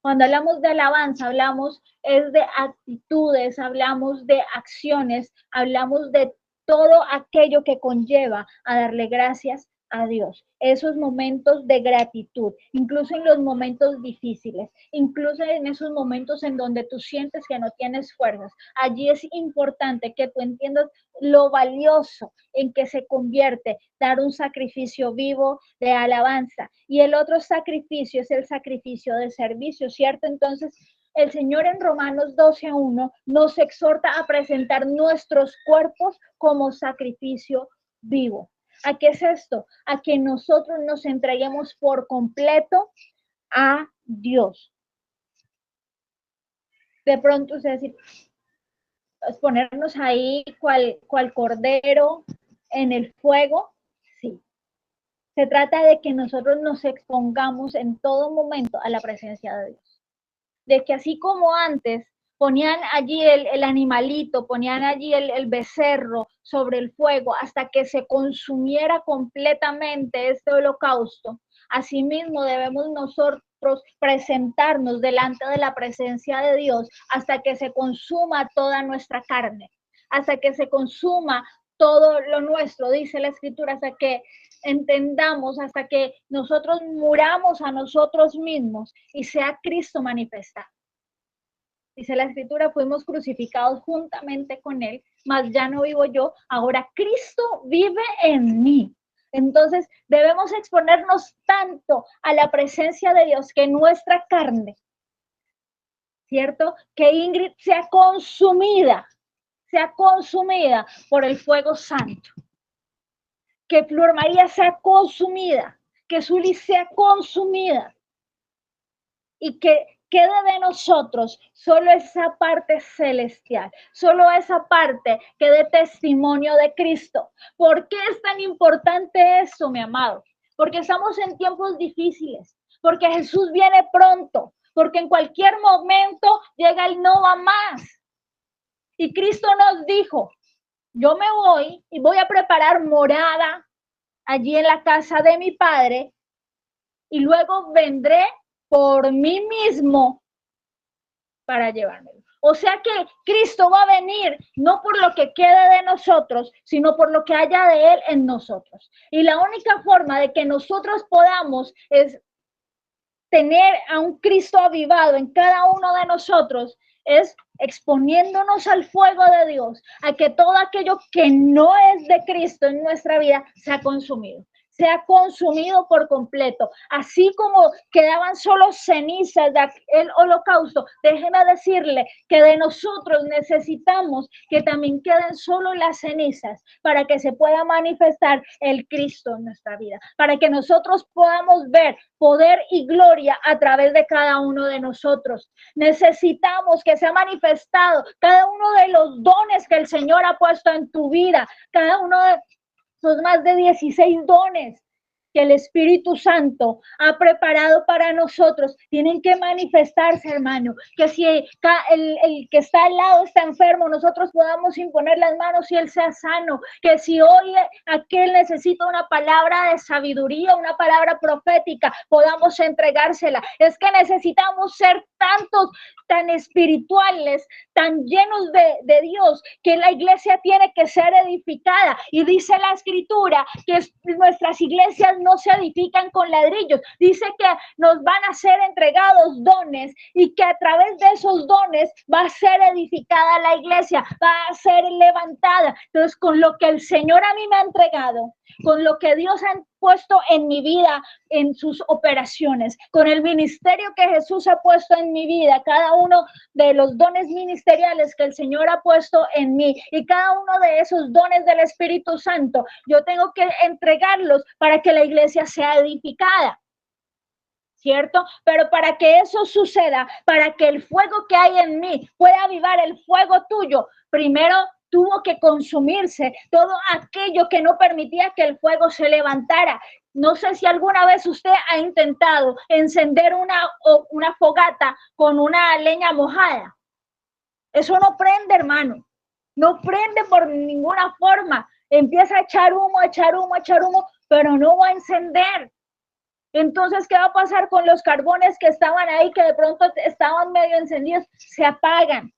Speaker 1: Cuando hablamos de alabanza, hablamos es de actitudes, hablamos de acciones, hablamos de todo aquello que conlleva a darle gracias a Dios. Esos momentos de gratitud, incluso en los momentos difíciles, incluso en esos momentos en donde tú sientes que no tienes fuerzas. Allí es importante que tú entiendas lo valioso en que se convierte dar un sacrificio vivo de alabanza. Y el otro sacrificio es el sacrificio de servicio, ¿cierto? Entonces, el Señor en Romanos 12:1 nos exhorta a presentar nuestros cuerpos como sacrificio vivo. ¿A qué es esto? A que nosotros nos entreguemos por completo a Dios. De pronto, es decir, ponernos ahí cual cordero en el fuego, sí. Se trata de que nosotros nos expongamos en todo momento a la presencia de Dios. De que así como antes ponían allí el animalito, ponían allí el becerro sobre el fuego hasta que se consumiera completamente este holocausto, asimismo debemos nosotros presentarnos delante de la presencia de Dios hasta que se consuma toda nuestra carne, hasta que se consuma todo lo nuestro, dice la Escritura, hasta que entendamos, hasta que nosotros muramos a nosotros mismos y sea Cristo manifestado. Dice la Escritura, fuimos crucificados juntamente con Él, mas ya no vivo yo, ahora Cristo vive en mí. Entonces debemos exponernos tanto a la presencia de Dios que nuestra carne, ¿cierto? Que Ingrid sea consumida por el fuego santo. Que Flor María sea consumida, que Zuli sea consumida y que quede de nosotros solo esa parte celestial, solo esa parte que dé testimonio de Cristo. ¿Por qué es tan importante eso, mi amado? Porque estamos en tiempos difíciles, porque Jesús viene pronto, porque en cualquier momento llega el no va más. Y Cristo nos dijo, yo me voy y voy a preparar morada allí en la casa de mi Padre y luego vendré por mí mismo para llevármelo. O sea que Cristo va a venir no por lo que quede de nosotros, sino por lo que haya de Él en nosotros. Y la única forma de que nosotros podamos es tener a un Cristo avivado en cada uno de nosotros es exponiéndonos al fuego de Dios, a que todo aquello que no es de Cristo en nuestra vida sea consumido, sea consumido por completo. Así como quedaban solo cenizas del holocausto, déjeme decirle que de nosotros necesitamos que también queden solo las cenizas para que se pueda manifestar el Cristo en nuestra vida, para que nosotros podamos ver poder y gloria a través de cada uno de nosotros. Necesitamos que sea manifestado cada uno de los dones que el Señor ha puesto en tu vida, cada uno de son más de 16 dones que el Espíritu Santo ha preparado para nosotros. Tienen que manifestarse, hermano. Que si el que está al lado está enfermo, nosotros podamos imponer las manos y él sea sano. Que si hoy aquel necesita una palabra de sabiduría, una palabra profética, podamos entregársela. Es que necesitamos ser tan espirituales, tan llenos de Dios, que la iglesia tiene que ser edificada. Y dice la Escritura que nuestras iglesias no se edifican con ladrillos. Dice que nos van a ser entregados dones y que a través de esos dones va a ser edificada la iglesia, va a ser levantada. Entonces, con lo que el Señor a mí me ha entregado, con lo que Dios ha puesto en mi vida, en sus operaciones, con el ministerio que Jesús ha puesto en mi vida, cada uno de los dones ministeriales que el Señor ha puesto en mí y cada uno de esos dones del Espíritu Santo, yo tengo que entregarlos para que la iglesia sea edificada. ¿Cierto? Pero para que eso suceda, para que el fuego que hay en mí pueda avivar el fuego tuyo, primero tuvo que consumirse todo aquello que no permitía que el fuego se levantara. No sé si alguna vez usted ha intentado encender una fogata con una leña mojada. Eso no prende, hermano. No prende por ninguna forma. Empieza a echar humo, pero no va a encender. Entonces, ¿qué va a pasar con los carbones que estaban ahí, que de pronto estaban medio encendidos? Se apagan.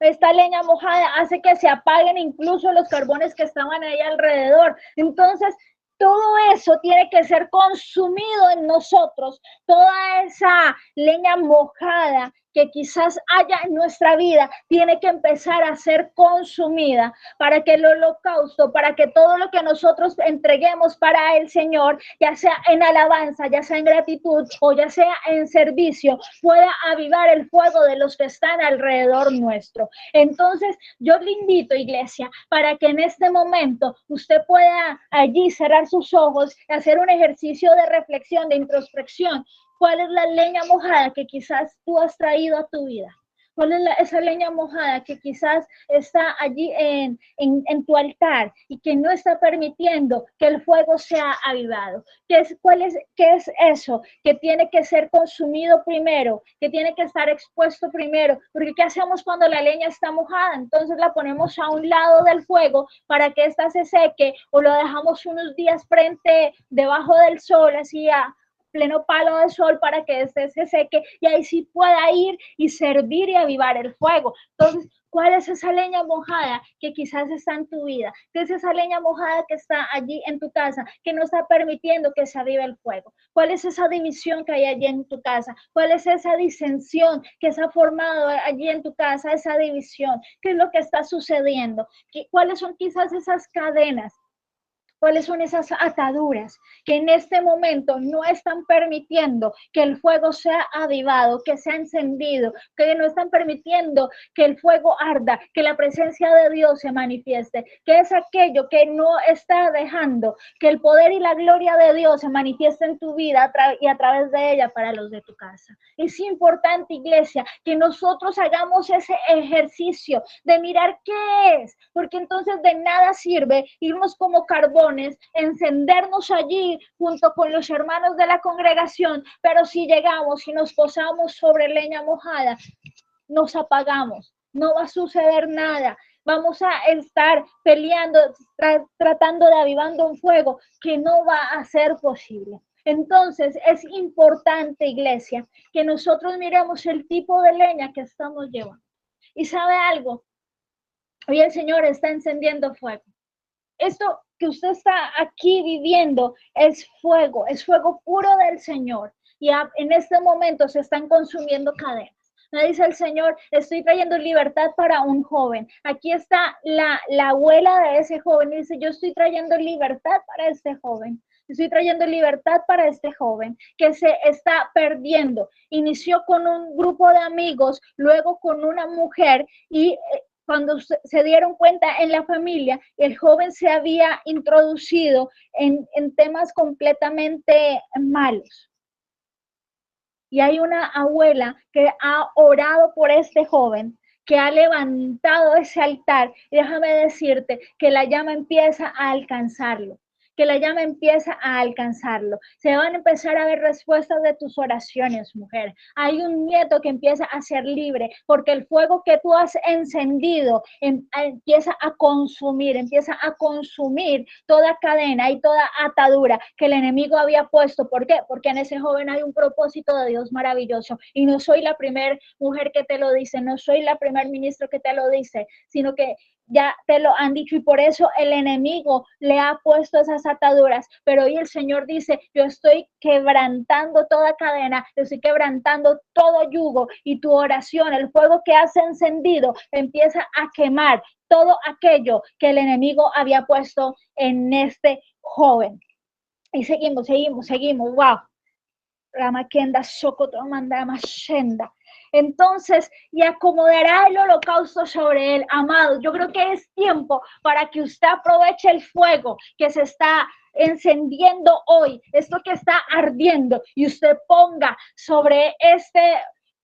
Speaker 1: Esta leña mojada hace que se apaguen incluso los carbones que estaban ahí alrededor. Entonces, todo eso tiene que ser consumido en nosotros. Toda esa leña mojada que quizás haya en nuestra vida tiene que empezar a ser consumida para que el holocausto, para que todo lo que nosotros entreguemos para el Señor, ya sea en alabanza, ya sea en gratitud o ya sea en servicio, pueda avivar el fuego de los que están alrededor nuestro. Entonces, yo le invito, iglesia, para que en este momento usted pueda allí cerrar sus ojos y hacer un ejercicio de reflexión, de introspección. ¿Cuál es la leña mojada que quizás tú has traído a tu vida? ¿Cuál es esa leña mojada que quizás está allí en tu altar y que no está permitiendo que el fuego sea avivado? ¿Qué es eso que tiene que ser consumido primero, que tiene que estar expuesto primero? Porque ¿qué hacemos cuando la leña está mojada? Entonces la ponemos a un lado del fuego para que ésta se seque o lo dejamos unos días debajo del sol, así a pleno palo de sol para que este se seque y ahí sí pueda ir y servir y avivar el fuego. Entonces, ¿cuál es esa leña mojada que quizás está en tu vida? ¿Qué es esa leña mojada que está allí en tu casa que no está permitiendo que se avive el fuego? ¿Cuál es esa división que hay allí en tu casa? ¿Cuál es esa disensión que se ha formado allí en tu casa, esa división? ¿Qué es lo que está sucediendo? ¿Cuáles son quizás esas cadenas? ¿Cuáles son esas ataduras que en este momento no están permitiendo que el fuego sea avivado, que sea encendido, que no están permitiendo que el fuego arda, que la presencia de Dios se manifieste? ¿Qué es aquello que no está dejando que el poder y la gloria de Dios se manifieste en tu vida y a través de ella para los de tu casa? Es importante, iglesia, que nosotros hagamos ese ejercicio de mirar qué es, porque entonces de nada sirve irnos como carbón, encendernos allí junto con los hermanos de la congregación, pero si llegamos y nos posamos sobre leña mojada, nos apagamos, no va a suceder nada. Vamos a estar peleando, tratando de avivando un fuego que no va a ser posible. Entonces es importante, iglesia, que nosotros miremos el tipo de leña que estamos llevando. ¿Y sabe algo? Hoy el Señor está encendiendo fuego. Esto que usted está aquí viviendo es fuego puro del Señor. Y en este momento se están consumiendo cadenas. Me dice el Señor, estoy trayendo libertad para un joven. Aquí está la abuela de ese joven y dice, yo estoy trayendo libertad para este joven. Estoy trayendo libertad para este joven que se está perdiendo. Inició con un grupo de amigos, luego con una mujer y cuando se dieron cuenta en la familia, el joven se había introducido en temas completamente malos. Y hay una abuela que ha orado por este joven, que ha levantado ese altar. Y déjame decirte que la llama empieza a alcanzarlo. Que la llama empieza a alcanzarlo. Se van a empezar a ver respuestas de tus oraciones, mujer. Hay un nieto que empieza a ser libre porque el fuego que tú has encendido empieza a consumir toda cadena y toda atadura que el enemigo había puesto. ¿Por qué? Porque en ese joven hay un propósito de Dios maravilloso. Y no soy la primera mujer que te lo dice, no soy la primer ministro que te lo dice, sino que ya te lo han dicho y por eso el enemigo le ha puesto esas ataduras, pero hoy el Señor dice, yo estoy quebrantando toda cadena, yo estoy quebrantando todo yugo y tu oración, el fuego que has encendido, empieza a quemar todo aquello que el enemigo había puesto en este joven. Y seguimos, wow. Ramakenda Sokoto Mandama Shenda. Entonces, y acomodará el holocausto sobre él, amado. Yo creo que es tiempo para que usted aproveche el fuego que se está encendiendo hoy, esto que está ardiendo, y usted ponga sobre este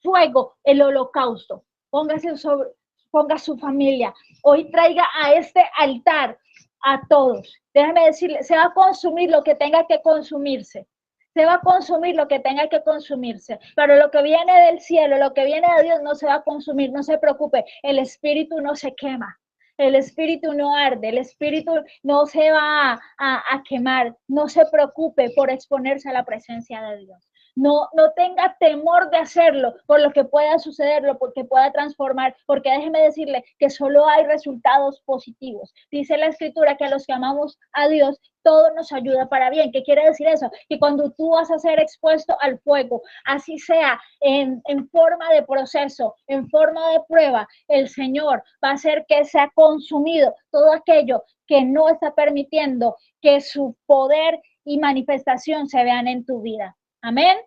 Speaker 1: fuego el holocausto. Ponga su familia. Hoy traiga a este altar a todos. Déjame decirle, se va a consumir lo que tenga que consumirse. Se va a consumir lo que tenga que consumirse, pero lo que viene del cielo, lo que viene de Dios no se va a consumir, no se preocupe, el espíritu no se quema, el espíritu no arde, el espíritu no se va a quemar, no se preocupe por exponerse a la presencia de Dios. No tenga temor de hacerlo por lo que pueda suceder, porque pueda transformar, porque déjeme decirle que solo hay resultados positivos. Dice la escritura que a los que amamos a Dios, todo nos ayuda para bien. ¿Qué quiere decir eso? Que cuando tú vas a ser expuesto al fuego, así sea en forma de proceso, en forma de prueba, el Señor va a hacer que sea consumido todo aquello que no está permitiendo que su poder y manifestación se vean en tu vida. Amén.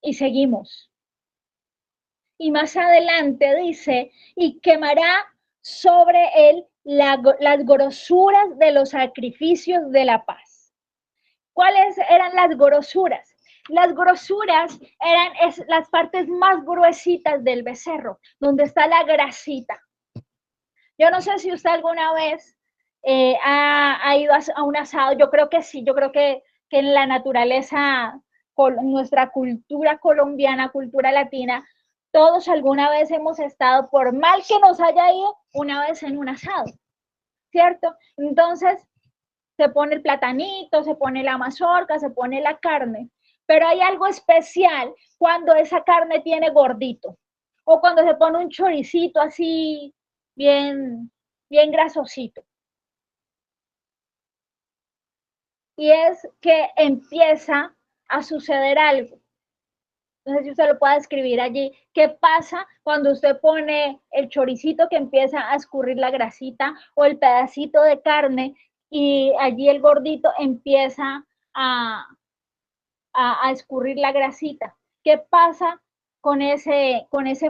Speaker 1: Y seguimos. Y más adelante dice, y quemará sobre él las grosuras de los sacrificios de la paz. ¿Cuáles eran las grosuras? Las grosuras eran las partes más gruesitas del becerro, donde está la grasita. Yo no sé si usted alguna vez ha ido a un asado, yo creo que sí, yo creo que en la naturaleza, nuestra cultura colombiana, cultura latina, todos alguna vez hemos estado, por mal que nos haya ido, una vez en un asado, ¿cierto? Entonces, se pone el platanito, se pone la mazorca, se pone la carne, pero hay algo especial cuando esa carne tiene gordito, o cuando se pone un choricito así, bien grasosito. Y es que empieza a suceder algo. No sé si usted lo puede escribir allí. ¿Qué pasa cuando usted pone el choricito que empieza a escurrir la grasita o el pedacito de carne y allí el gordito empieza a escurrir la grasita? ¿Qué pasa con ese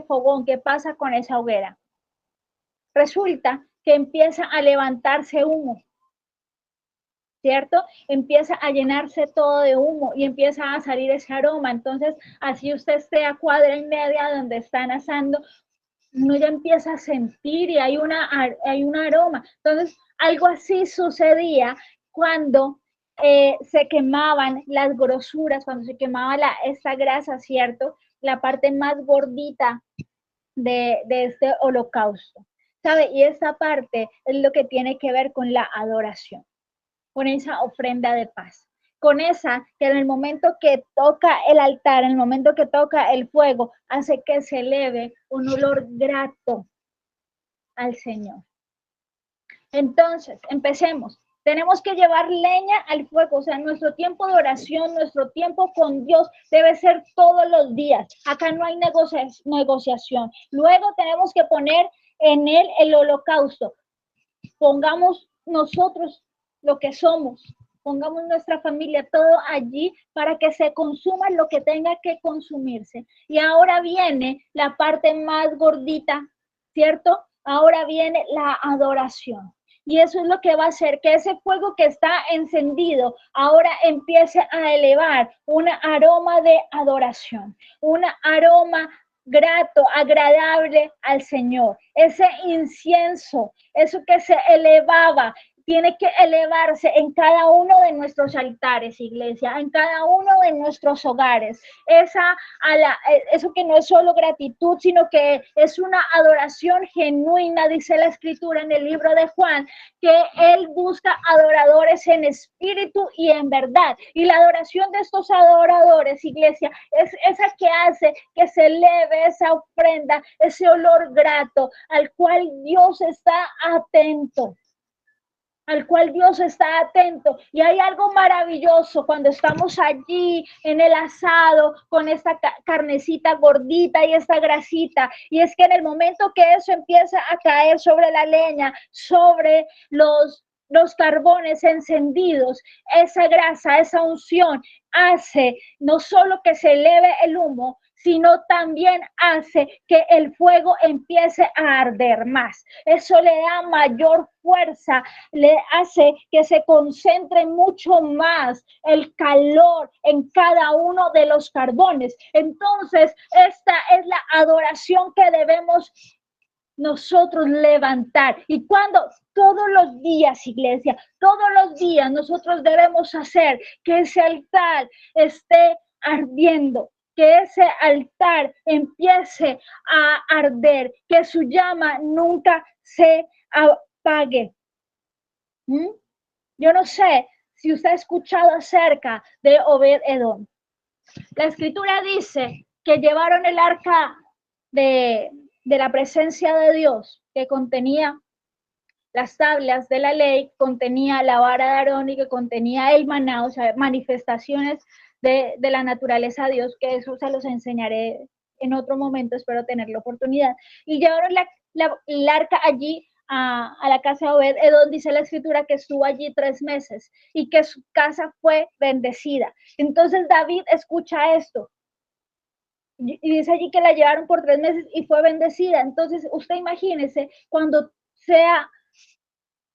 Speaker 1: fogón? ¿Qué pasa con esa hoguera? Resulta que empieza a levantarse humo, ¿cierto? Empieza a llenarse todo de humo y empieza a salir ese aroma. Entonces, así usted esté a cuadra y media donde están asando, uno ya empieza a sentir y hay un aroma. Entonces, algo así sucedía cuando se quemaban las grosuras, cuando se quemaba esta grasa, ¿cierto? La parte más gordita de este holocausto, ¿sabe? Y esta parte es lo que tiene que ver con la adoración, con esa ofrenda de paz, con esa que en el momento que toca el altar, en el momento que toca el fuego, hace que se eleve un olor grato al Señor. Entonces, empecemos. Tenemos que llevar leña al fuego, o sea, nuestro tiempo de oración, nuestro tiempo con Dios debe ser todos los días. Acá no hay negociación. Luego tenemos que poner en él el holocausto. Pongamos nosotros lo que somos, pongamos nuestra familia, todo allí para que se consuma lo que tenga que consumirse. Y ahora viene la parte más gordita, ¿cierto? Ahora viene la adoración. Y eso es lo que va a hacer que ese fuego que está encendido ahora empiece a elevar un aroma de adoración, un aroma grato, agradable al Señor. Ese incienso, eso que se elevaba, tiene que elevarse en cada uno de nuestros altares, iglesia, en cada uno de nuestros hogares. Eso que no es solo gratitud, sino que es una adoración genuina, dice la escritura en el libro de Juan, que Él busca adoradores en espíritu y en verdad. Y la adoración de estos adoradores, iglesia, es esa que hace que se eleve esa ofrenda, ese olor grato al cual Dios está atento. Al cual Dios está atento. Y hay algo maravilloso cuando estamos allí en el asado con esta carnecita gordita y esta grasita. Y es que en el momento que eso empieza a caer sobre la leña, sobre los carbones encendidos, esa grasa, esa unción hace no solo que se eleve el humo, sino también hace que el fuego empiece a arder más. Eso le da mayor fuerza, le hace que se concentre mucho más el calor en cada uno de los carbones. Entonces, esta es la adoración que debemos nosotros levantar. Y cuando todos los días, iglesia, todos los días nosotros debemos hacer que ese altar esté ardiendo, que ese altar empiece a arder, que su llama nunca se apague. Yo no sé si usted ha escuchado acerca de Obed-Edom. La escritura dice que llevaron el arca de la presencia de Dios, que contenía las tablas de la ley, contenía la vara de Aarón y que contenía el maná, o sea, manifestaciones de la naturaleza de Dios, que eso se los enseñaré en otro momento, espero tener la oportunidad. Y llevaron el arca allí a la casa de Obed-Edom, dice la escritura que estuvo allí 3 meses y que su casa fue bendecida. Entonces David escucha esto y dice allí que la llevaron por 3 meses y fue bendecida. Entonces usted imagínese cuando sea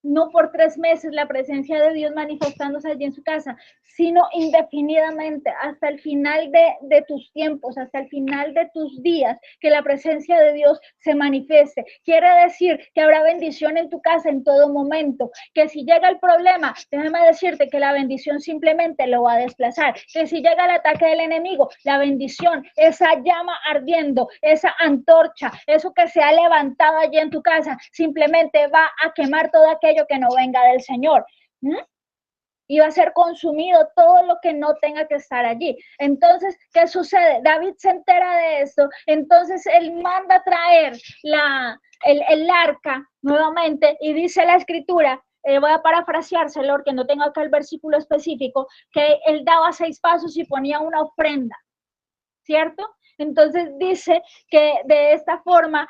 Speaker 1: no por 3 meses la presencia de Dios manifestándose allí en su casa, sino indefinidamente hasta el final de tus tiempos, hasta el final de tus días, que la presencia de Dios se manifieste. Quiere decir que habrá bendición en tu casa en todo momento, que si llega el problema, déjame decirte que la bendición simplemente lo va a desplazar, que si llega el ataque del enemigo, la bendición, esa llama ardiendo, esa antorcha, eso que se ha levantado allí en tu casa, simplemente va a quemar todo aquello que no venga del Señor. Y va a ser consumido todo lo que no tenga que estar allí. Entonces, ¿qué sucede? David se entera de esto, entonces él manda traer el arca nuevamente y dice la escritura, voy a parafraseárselo porque no tengo acá el versículo específico, que él daba 6 pasos y ponía una ofrenda, ¿cierto? Entonces dice que de esta forma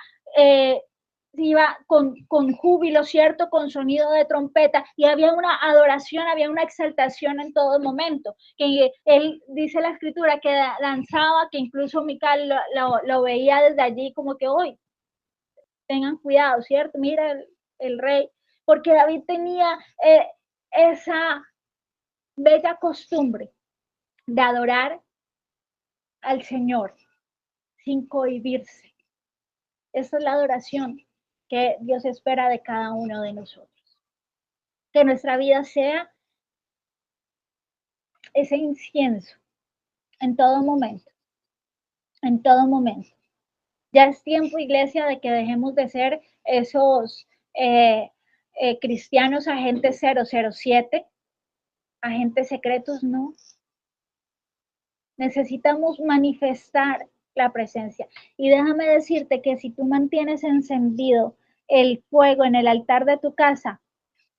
Speaker 1: iba con júbilo, ¿cierto? Con sonido de trompeta, y había una adoración, había una exaltación en todo momento. Que él dice la escritura que danzaba, que incluso Mical lo veía desde allí como que hoy, tengan cuidado, ¿cierto? Mira el rey, porque David tenía esa bella costumbre de adorar al Señor sin cohibirse. Esa es la adoración que Dios espera de cada uno de nosotros. Que nuestra vida sea ese incienso en todo momento, en todo momento. Ya es tiempo, iglesia, de que dejemos de ser esos cristianos agentes 007, agentes secretos, no. Necesitamos manifestar la presencia. Y déjame decirte que si tú mantienes encendido el fuego en el altar de tu casa,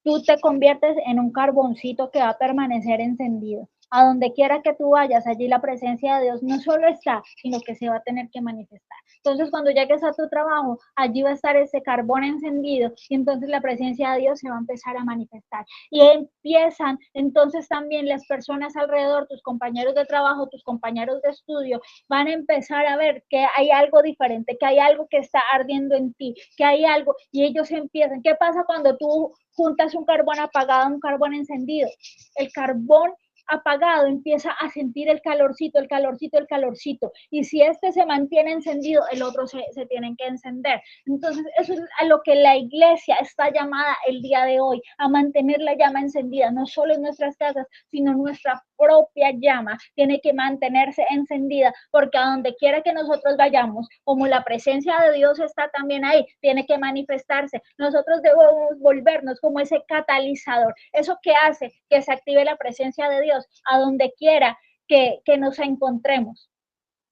Speaker 1: tú te conviertes en un carboncito que va a permanecer encendido. A donde quiera que tú vayas, allí la presencia de Dios no solo está, sino que se va a tener que manifestar. Entonces, cuando llegues a tu trabajo, allí va a estar ese carbón encendido y entonces la presencia de Dios se va a empezar a manifestar. Y empiezan entonces también las personas alrededor, tus compañeros de trabajo, tus compañeros de estudio, van a empezar a ver que hay algo diferente, que hay algo que está ardiendo en ti, que hay algo, y ellos empiezan. ¿Qué pasa cuando tú juntas un carbón apagado, un carbón encendido? El carbón apagado empieza a sentir el calorcito, el calorcito, el calorcito. Y si este se mantiene encendido, el otro se tiene que encender. Entonces, eso es a lo que la iglesia está llamada el día de hoy, a mantener la llama encendida, no solo en nuestras casas, sino nuestra propia llama tiene que mantenerse encendida, porque a donde quiera que nosotros vayamos, como la presencia de Dios está también ahí, tiene que manifestarse. Nosotros debemos volvernos como ese catalizador, eso que hace que se active la presencia de Dios a donde quiera que nos encontremos.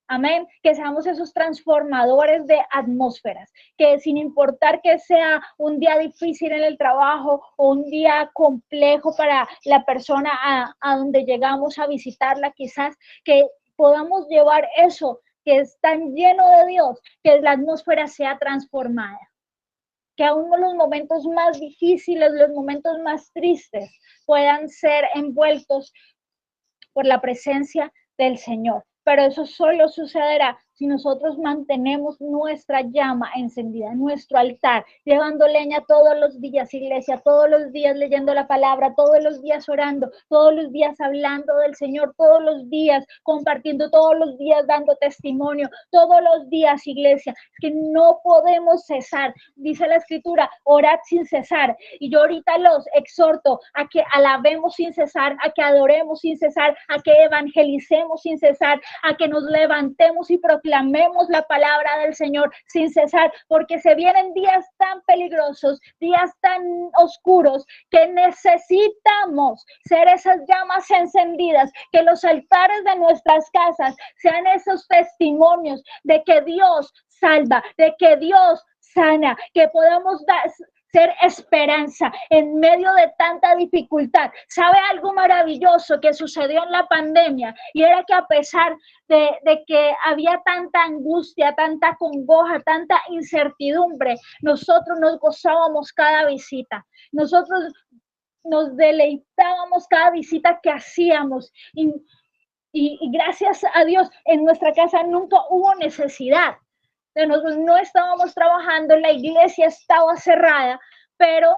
Speaker 1: Amén, que seamos esos transformadores de atmósferas, que sin importar que sea un día difícil en el trabajo o un día complejo para la persona a donde llegamos a visitarla, quizás que podamos llevar eso que es tan lleno de Dios, que la atmósfera sea transformada, que aún los momentos más difíciles, los momentos más tristes puedan ser envueltos por la presencia del Señor. Pero eso solo sucederá si nosotros mantenemos nuestra llama encendida, nuestro altar, llevando leña todos los días, iglesia, todos los días leyendo la palabra, todos los días orando, todos los días hablando del Señor, todos los días compartiendo, todos los días dando testimonio, todos los días, iglesia, que no podemos cesar. Dice la Escritura, orad sin cesar. Y yo ahorita los exhorto a que alabemos sin cesar, a que adoremos sin cesar, a que evangelicemos sin cesar, a que nos levantemos y proclamemos la palabra del Señor sin cesar, porque se vienen días tan peligrosos, días tan oscuros, que necesitamos ser esas llamas encendidas, que los altares de nuestras casas sean esos testimonios de que Dios salva, de que Dios sana, que podamos ser esperanza en medio de tanta dificultad. ¿Sabe algo maravilloso que sucedió en la pandemia? Y era que a pesar de que había tanta angustia, tanta congoja, tanta incertidumbre, nosotros nos gozábamos cada visita. Nosotros nos deleitábamos cada visita que hacíamos. Y gracias a Dios, en nuestra casa nunca hubo necesidad. Nosotros no estábamos trabajando, la iglesia estaba cerrada, pero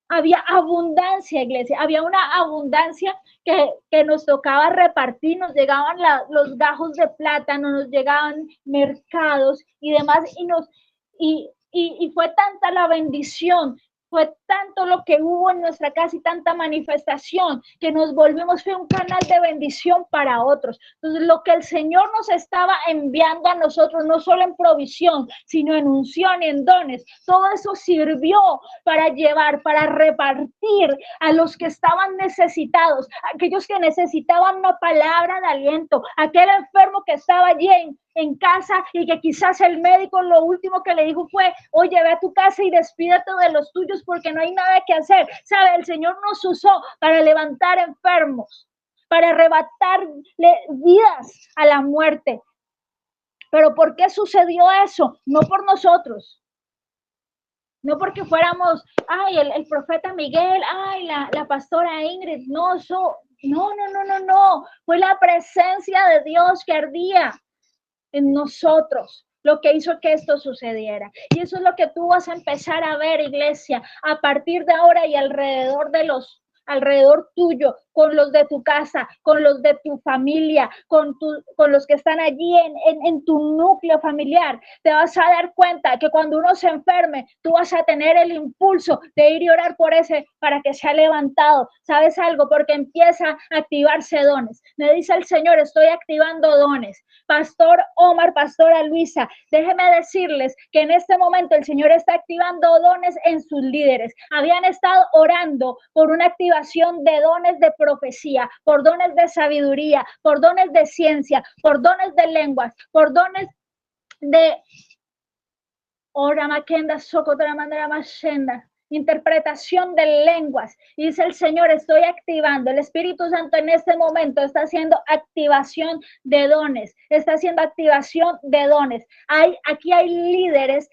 Speaker 1: había abundancia, iglesia, había una abundancia que nos tocaba repartir, nos llegaban los gajos de plátano, nos llegaban mercados y demás, y fue tanta la bendición, fue tanto lo que hubo en nuestra casa y tanta manifestación que nos volvimos un canal de bendición para otros. Entonces, lo que el Señor nos estaba enviando a nosotros, no solo en provisión, sino en unción y en dones, todo eso sirvió para llevar, para repartir a los que estaban necesitados, aquellos que necesitaban una palabra de aliento, aquel enfermo que estaba allí en casa y que quizás el médico lo último que le dijo fue, oye, ve a tu casa y despídete de los tuyos porque no hay nada que hacer. ¿Sabe? El Señor nos usó para levantar enfermos, para arrebatarle vidas a la muerte. ¿Pero por qué sucedió eso? No por nosotros. No porque fuéramos, ay, el profeta Miguel, ay, la pastora Ingrid. No, no. Fue la presencia de Dios que ardía en nosotros lo que hizo que esto sucediera. Y eso es lo que tú vas a empezar a ver, iglesia, a partir de ahora y alrededor tuyo, con los de tu casa, con los de tu familia, con los que están allí en tu núcleo familiar. Te vas a dar cuenta que cuando uno se enferme, tú vas a tener el impulso de ir y orar por ese para que sea levantado. ¿Sabes algo? Porque empieza a activarse dones. Me dice el Señor, estoy activando dones. Pastor Omar, pastora Luisa, déjeme decirles que en este momento el Señor está activando dones en sus líderes. Habían estado orando por una activación de dones de profecía, por dones de sabiduría, por dones de ciencia, por dones de lenguas, por dones de Ora Makenda Socotra Mandara Mashenda. interpretación de lenguas. Y dice el Señor, estoy activando. El Espíritu Santo en este momento está haciendo activación de dones. Está haciendo activación de dones. Aquí hay líderes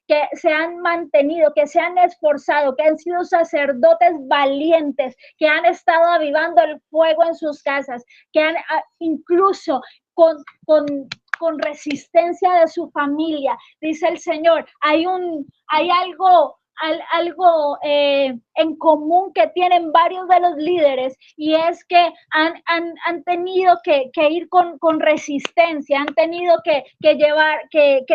Speaker 1: que se han mantenido, que se han esforzado, que han sido sacerdotes valientes, que han estado avivando el fuego en sus casas, que han incluso con resistencia de su familia. Dice el Señor, hay algo en común que tienen varios de los líderes, y es que han tenido que ir con resistencia, han tenido que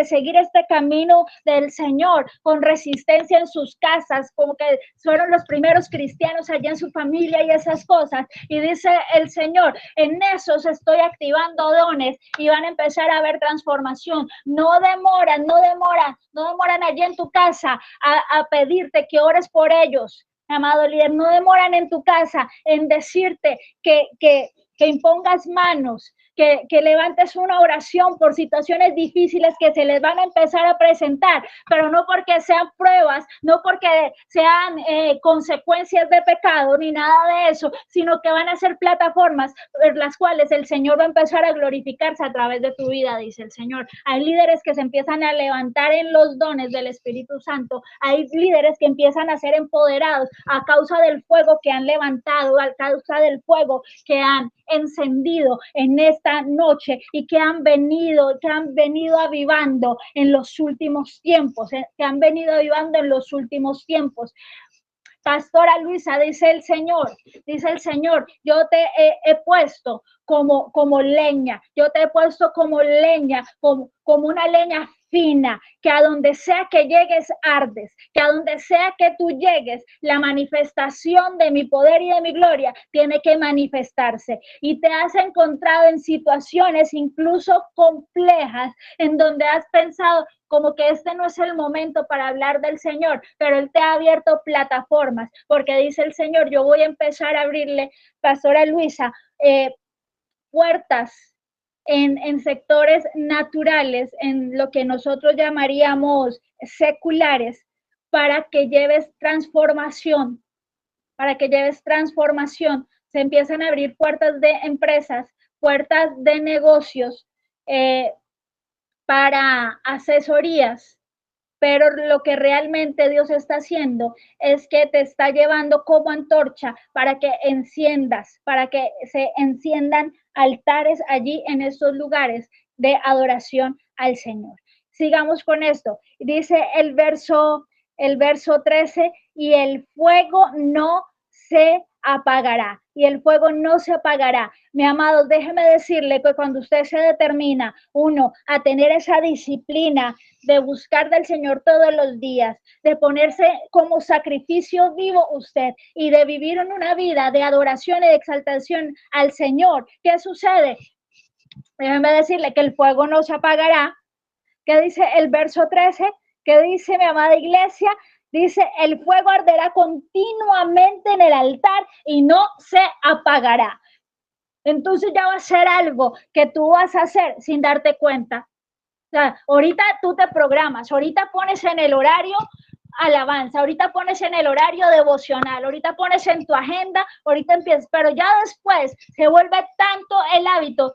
Speaker 1: seguir este camino del Señor con resistencia en sus casas, como que fueron los primeros cristianos allá en su familia y esas cosas. Y dice el Señor, en esos estoy activando dones y van a empezar a ver transformación. No demoran allí en tu casa a pedirte que ores por ellos. Amado líder, no demoran en tu casa en decirte que impongas manos, que levantes una oración por situaciones difíciles que se les van a empezar a presentar, pero no porque sean pruebas, no porque sean consecuencias de pecado, ni nada de eso, sino que van a ser plataformas por las cuales el Señor va a empezar a glorificarse a través de tu vida, dice el Señor. Hay líderes que se empiezan a levantar en los dones del Espíritu Santo, hay líderes que empiezan a ser empoderados a causa del fuego que han levantado, a causa del fuego que han encendido en esta noche y que han venido avivando en los últimos tiempos, Pastora Luisa, dice el Señor, yo te he puesto como leña, yo te he puesto como leña, como una leña fina, que a donde sea que llegues ardes, que a donde sea que tú llegues, la manifestación de mi poder y de mi gloria tiene que manifestarse. Y te has encontrado en situaciones incluso complejas, en donde has pensado como que este no es el momento para hablar del Señor, pero Él te ha abierto plataformas, porque dice el Señor, yo voy a empezar a abrirle, Pastora Luisa, puertas en sectores naturales, en lo que nosotros llamaríamos seculares, para que lleves transformación, Se empiezan a abrir puertas de empresas, puertas de negocios, para asesorías, pero lo que realmente Dios está haciendo es que te está llevando como antorcha para que se enciendan altares allí en estos lugares de adoración al Señor. Sigamos con esto. Dice el verso 13, y el fuego no se apagará. Y el fuego no se apagará. Mi amado, déjeme decirle que cuando usted se determina, uno, a tener esa disciplina de buscar del Señor todos los días, de ponerse como sacrificio vivo usted y de vivir en una vida de adoración y de exaltación al Señor, ¿qué sucede? Déjeme decirle que el fuego no se apagará. ¿Qué dice el verso 13? ¿Qué dice mi amada iglesia? Dice, el fuego arderá continuamente en el altar y no se apagará. Entonces ya va a ser algo que tú vas a hacer sin darte cuenta. O sea, ahorita tú te programas, ahorita pones en el horario alabanza, ahorita pones en el horario devocional, ahorita pones en tu agenda, ahorita empiezas, pero ya después se vuelve tanto el hábito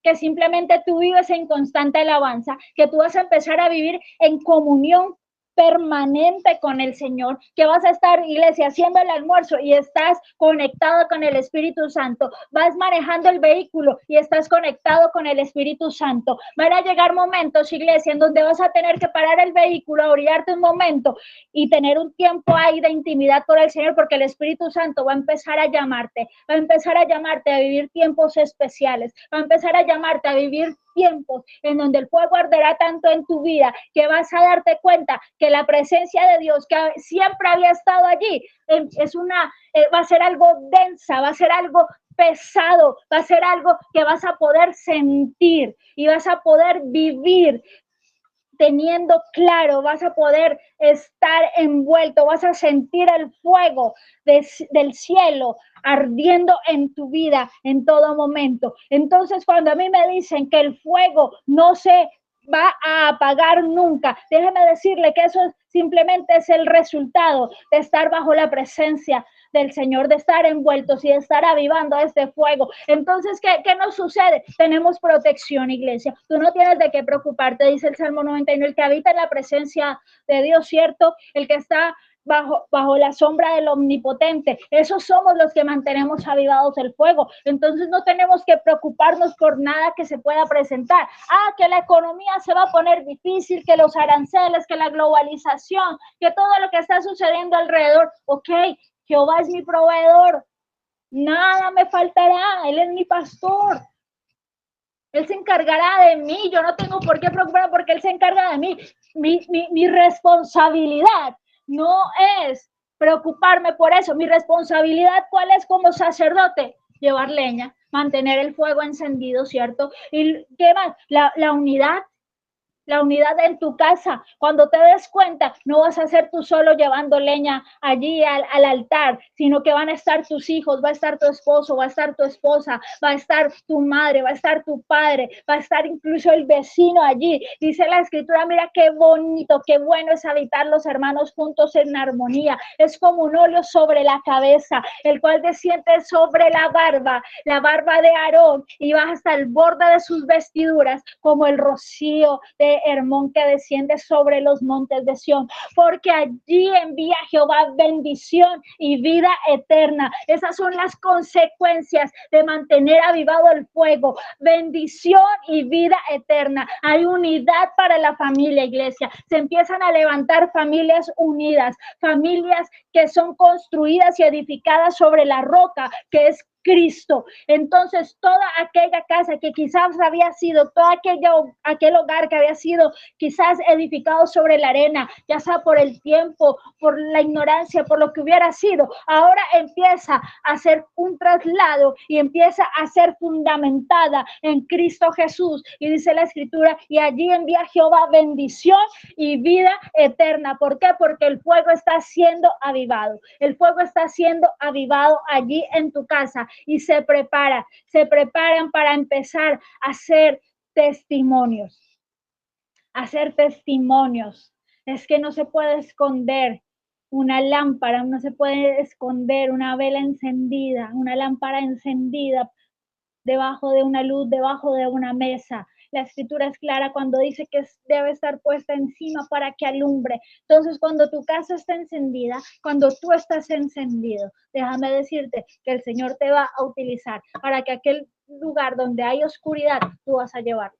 Speaker 1: que simplemente tú vives en constante alabanza, que tú vas a empezar a vivir en comunión permanente con el Señor, que vas a estar, iglesia, haciendo el almuerzo y estás conectado con el Espíritu Santo, vas manejando el vehículo y estás conectado con el Espíritu Santo. Van a llegar momentos, iglesia, en donde vas a tener que parar el vehículo, orillarte un momento y tener un tiempo ahí de intimidad con el Señor, porque el Espíritu Santo va a empezar a llamarte, a vivir tiempos especiales, va a empezar a llamarte a vivir tiempos en donde el fuego arderá tanto en tu vida que vas a darte cuenta que la presencia de Dios que siempre había estado allí va a ser algo densa, va a ser algo pesado, va a ser algo que vas a poder sentir y vas a poder vivir teniendo claro, vas a poder estar envuelto, vas a sentir el fuego del cielo ardiendo en tu vida en todo momento. Entonces, cuando a mí me dicen que el fuego no se va a apagar nunca. Déjeme decirle que eso simplemente es el resultado de estar bajo la presencia del Señor, de estar envueltos y de estar avivando este fuego. Entonces, ¿qué nos sucede? Tenemos protección, iglesia. Tú no tienes de qué preocuparte, dice el Salmo 91, el que habita en la presencia de Dios, ¿cierto? El que está bajo la sombra del Omnipotente. Esos somos los que mantenemos avivados el fuego. Entonces no tenemos que preocuparnos por nada que se pueda presentar. Que la economía se va a poner difícil, que los aranceles, que la globalización, que todo lo que está sucediendo alrededor. Ok, Jehová es mi proveedor. Nada me faltará. Él es mi pastor. Él se encargará de mí. Yo no tengo por qué preocuparme porque Él se encarga de mí. Mi responsabilidad no es preocuparme por eso. Mi responsabilidad, ¿cuál es como sacerdote? Llevar leña, mantener el fuego encendido, ¿cierto? ¿Y qué más? La unidad. La unidad en tu casa. Cuando te des cuenta, no vas a ser tú solo llevando leña allí al altar, sino que van a estar tus hijos, va a estar tu esposo, va a estar tu esposa, va a estar tu madre, va a estar tu padre, va a estar incluso el vecino allí. Dice la escritura, mira qué bonito, qué bueno es habitar los hermanos juntos en armonía. Es como un óleo sobre la cabeza, el cual desciende sobre la barba de Aarón y baja hasta el borde de sus vestiduras como el rocío de Hermón que desciende sobre los montes de Sión, porque allí envía Jehová bendición y vida eterna. Esas son las consecuencias de mantener avivado el fuego, bendición y vida eterna. Hay unidad para la familia, iglesia. Se empiezan a levantar familias unidas, familias que son construidas y edificadas sobre la roca, que es Cristo. Entonces, toda aquella casa que quizás había sido, todo aquel hogar que había sido quizás edificado sobre la arena, ya sea por el tiempo, por la ignorancia, por lo que hubiera sido, ahora empieza a ser un traslado y empieza a ser fundamentada en Cristo Jesús. Y dice la escritura, y allí envía Jehová bendición y vida eterna. ¿Por qué? Porque el fuego está siendo avivado. El fuego está siendo avivado allí en tu casa y se preparan para empezar a hacer testimonios. Es que no se puede esconder una lámpara, no se puede esconder una vela encendida, una lámpara encendida debajo de una luz, debajo de una mesa. La escritura es clara cuando dice que debe estar puesta encima para que alumbre. Entonces, cuando tu casa está encendida, cuando tú estás encendido, déjame decirte que el Señor te va a utilizar para que aquel lugar donde hay oscuridad, tú vas a llevarlo.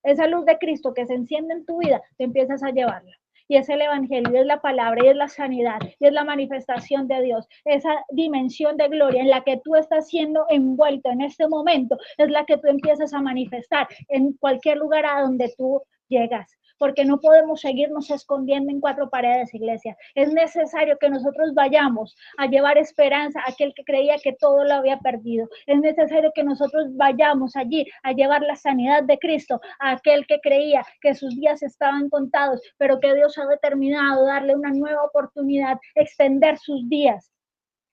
Speaker 1: Esa luz de Cristo que se enciende en tu vida, te empiezas a llevarla. Y es el evangelio, y es la palabra, y es la sanidad, y es la manifestación de Dios. Esa dimensión de gloria en la que tú estás siendo envuelto en este momento, es la que tú empiezas a manifestar en cualquier lugar a donde tú llegas. Porque no podemos seguirnos escondiendo en cuatro paredes, iglesia. Es necesario que nosotros vayamos a llevar esperanza a aquel que creía que todo lo había perdido. Es necesario que nosotros vayamos allí a llevar la sanidad de Cristo a aquel que creía que sus días estaban contados, pero que Dios ha determinado darle una nueva oportunidad, extender sus días.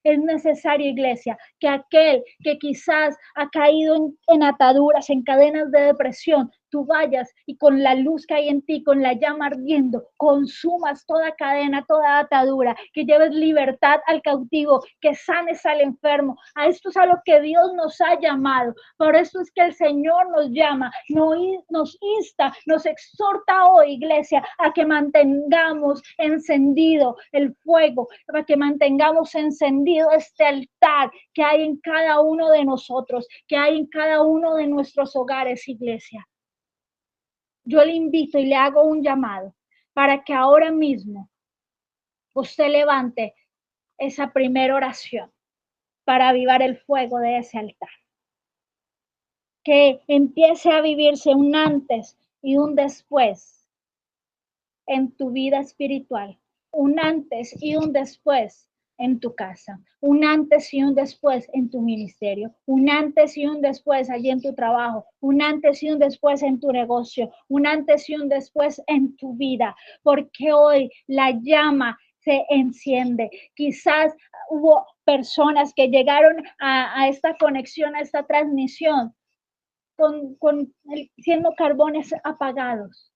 Speaker 1: Es necesario, iglesia, que aquel que quizás ha caído en ataduras, en cadenas de depresión, tú vayas y con la luz que hay en ti, con la llama ardiendo, consumas toda cadena, toda atadura, que lleves libertad al cautivo, que sanes al enfermo. A esto es a lo que Dios nos ha llamado. Por eso es que el Señor nos llama, nos insta, nos exhorta hoy, iglesia, a que mantengamos encendido el fuego, para que mantengamos encendido este altar que hay en cada uno de nosotros, que hay en cada uno de nuestros hogares, iglesia. Yo le invito y le hago un llamado para que ahora mismo usted levante esa primera oración para avivar el fuego de ese altar. Que empiece a vivirse un antes y un después en tu vida espiritual, un antes y un después en tu casa, un antes y un después en tu ministerio, un antes y un después allí en tu trabajo, un antes y un después en tu negocio, un antes y un después en tu vida, porque hoy la llama se enciende. Quizás hubo personas que llegaron a esta conexión, a esta transmisión, siendo carbones apagados,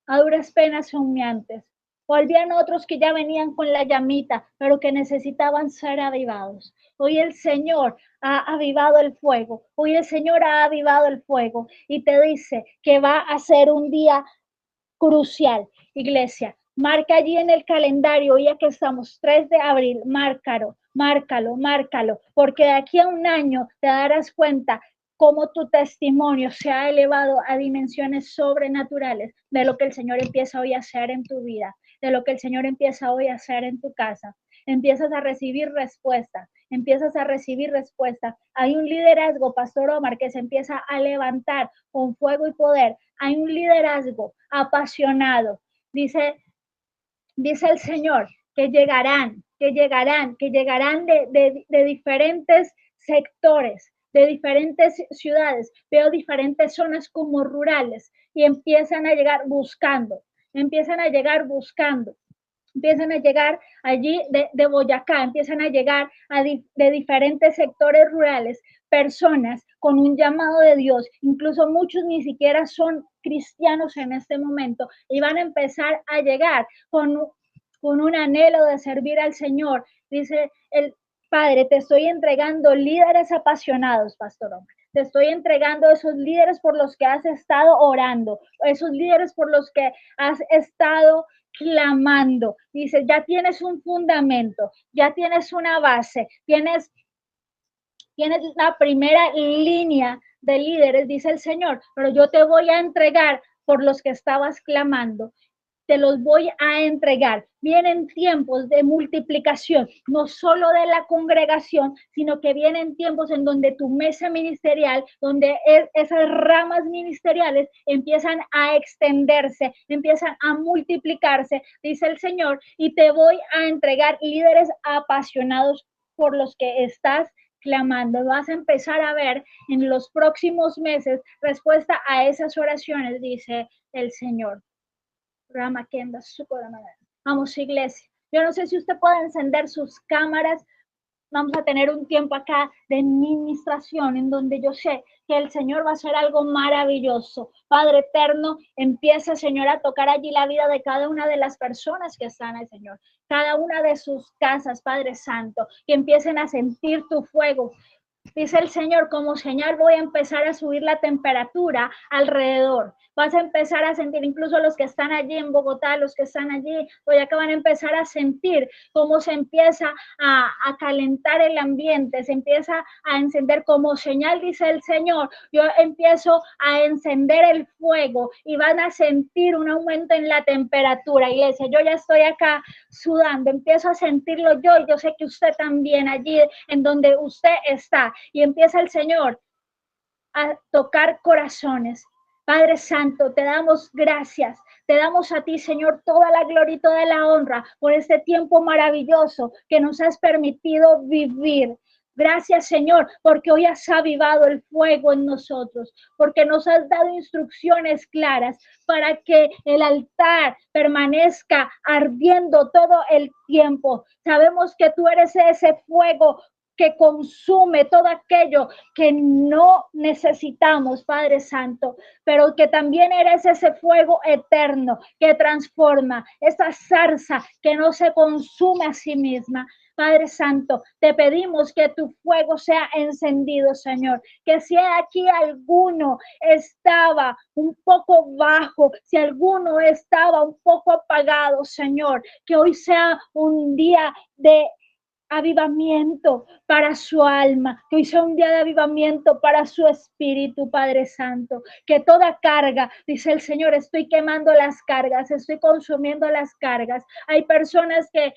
Speaker 1: a duras penas humeantes. O habían otros que ya venían con la llamita, pero que necesitaban ser avivados. Hoy el Señor ha avivado el fuego. Hoy el Señor ha avivado el fuego y te dice que va a ser un día crucial. Iglesia, marca allí en el calendario, ya que estamos 3 de abril, márcalo, porque de aquí a un año te darás cuenta cómo tu testimonio se ha elevado a dimensiones sobrenaturales de lo que el Señor empieza hoy a hacer en tu vida, de lo que el Señor empieza hoy a hacer en tu casa. Empiezas a recibir respuestas, Hay un liderazgo, Pastor Omar, que se empieza a levantar con fuego y poder. Hay un liderazgo apasionado. Dice el Señor que llegarán de diferentes sectores, de diferentes ciudades. Veo diferentes zonas como rurales y empiezan a llegar buscando. Empiezan a llegar allí de Boyacá, empiezan a llegar de diferentes sectores rurales, personas con un llamado de Dios, incluso muchos ni siquiera son cristianos en este momento, y van a empezar a llegar con un anhelo de servir al Señor. Dice el Padre, te estoy entregando líderes apasionados, Pastor Omar. Te estoy entregando esos líderes por los que has estado orando, esos líderes por los que has estado clamando. Dice, ya tienes un fundamento, ya tienes una base, tienes la primera línea de líderes, dice el Señor, pero yo te voy a entregar por los que estabas clamando. Te los voy a entregar. Vienen tiempos de multiplicación, no solo de la congregación, sino que vienen tiempos en donde tu mesa ministerial, donde esas ramas ministeriales empiezan a extenderse, empiezan a multiplicarse, dice el Señor, y te voy a entregar líderes apasionados por los que estás clamando. Vas a empezar a ver en los próximos meses respuesta a esas oraciones, dice el Señor. Vamos, iglesia. Yo no sé si usted puede encender sus cámaras. Vamos a tener un tiempo acá de administración en donde yo sé que el Señor va a hacer algo maravilloso. Padre eterno, empieza, Señor, a tocar allí la vida de cada una de las personas que están ahí, Señor. Cada una de sus casas, Padre Santo, que empiecen a sentir tu fuego. Dice el Señor, como señal voy a empezar a subir la temperatura alrededor. Vas a empezar a sentir, incluso los que están allí en Bogotá, los que están allí, o ya que van a empezar a sentir cómo se empieza a calentar el ambiente, se empieza a encender como señal, dice el Señor. Yo empiezo a encender el fuego y van a sentir un aumento en la temperatura, iglesia. Yo ya estoy acá sudando, empiezo a sentirlo yo y yo sé que usted también allí en donde usted está. Y empieza el Señor a tocar corazones. Padre Santo, te damos gracias. Te damos a ti, Señor, toda la gloria y toda la honra por este tiempo maravilloso que nos has permitido vivir. Gracias, Señor, porque hoy has avivado el fuego en nosotros, porque nos has dado instrucciones claras para que el altar permanezca ardiendo todo el tiempo. Sabemos que tú eres ese fuego que consume todo aquello que no necesitamos, Padre Santo, pero que también eres ese fuego eterno que transforma, esa zarza que no se consume a sí misma. Padre Santo, te pedimos que tu fuego sea encendido, Señor, que si aquí alguno estaba un poco bajo, si alguno estaba un poco apagado, Señor, que hoy sea un día de avivamiento para su alma, que hoy sea un día de avivamiento para su espíritu, Padre Santo, que toda carga, dice el Señor, estoy quemando las cargas, estoy consumiendo las cargas. Hay personas que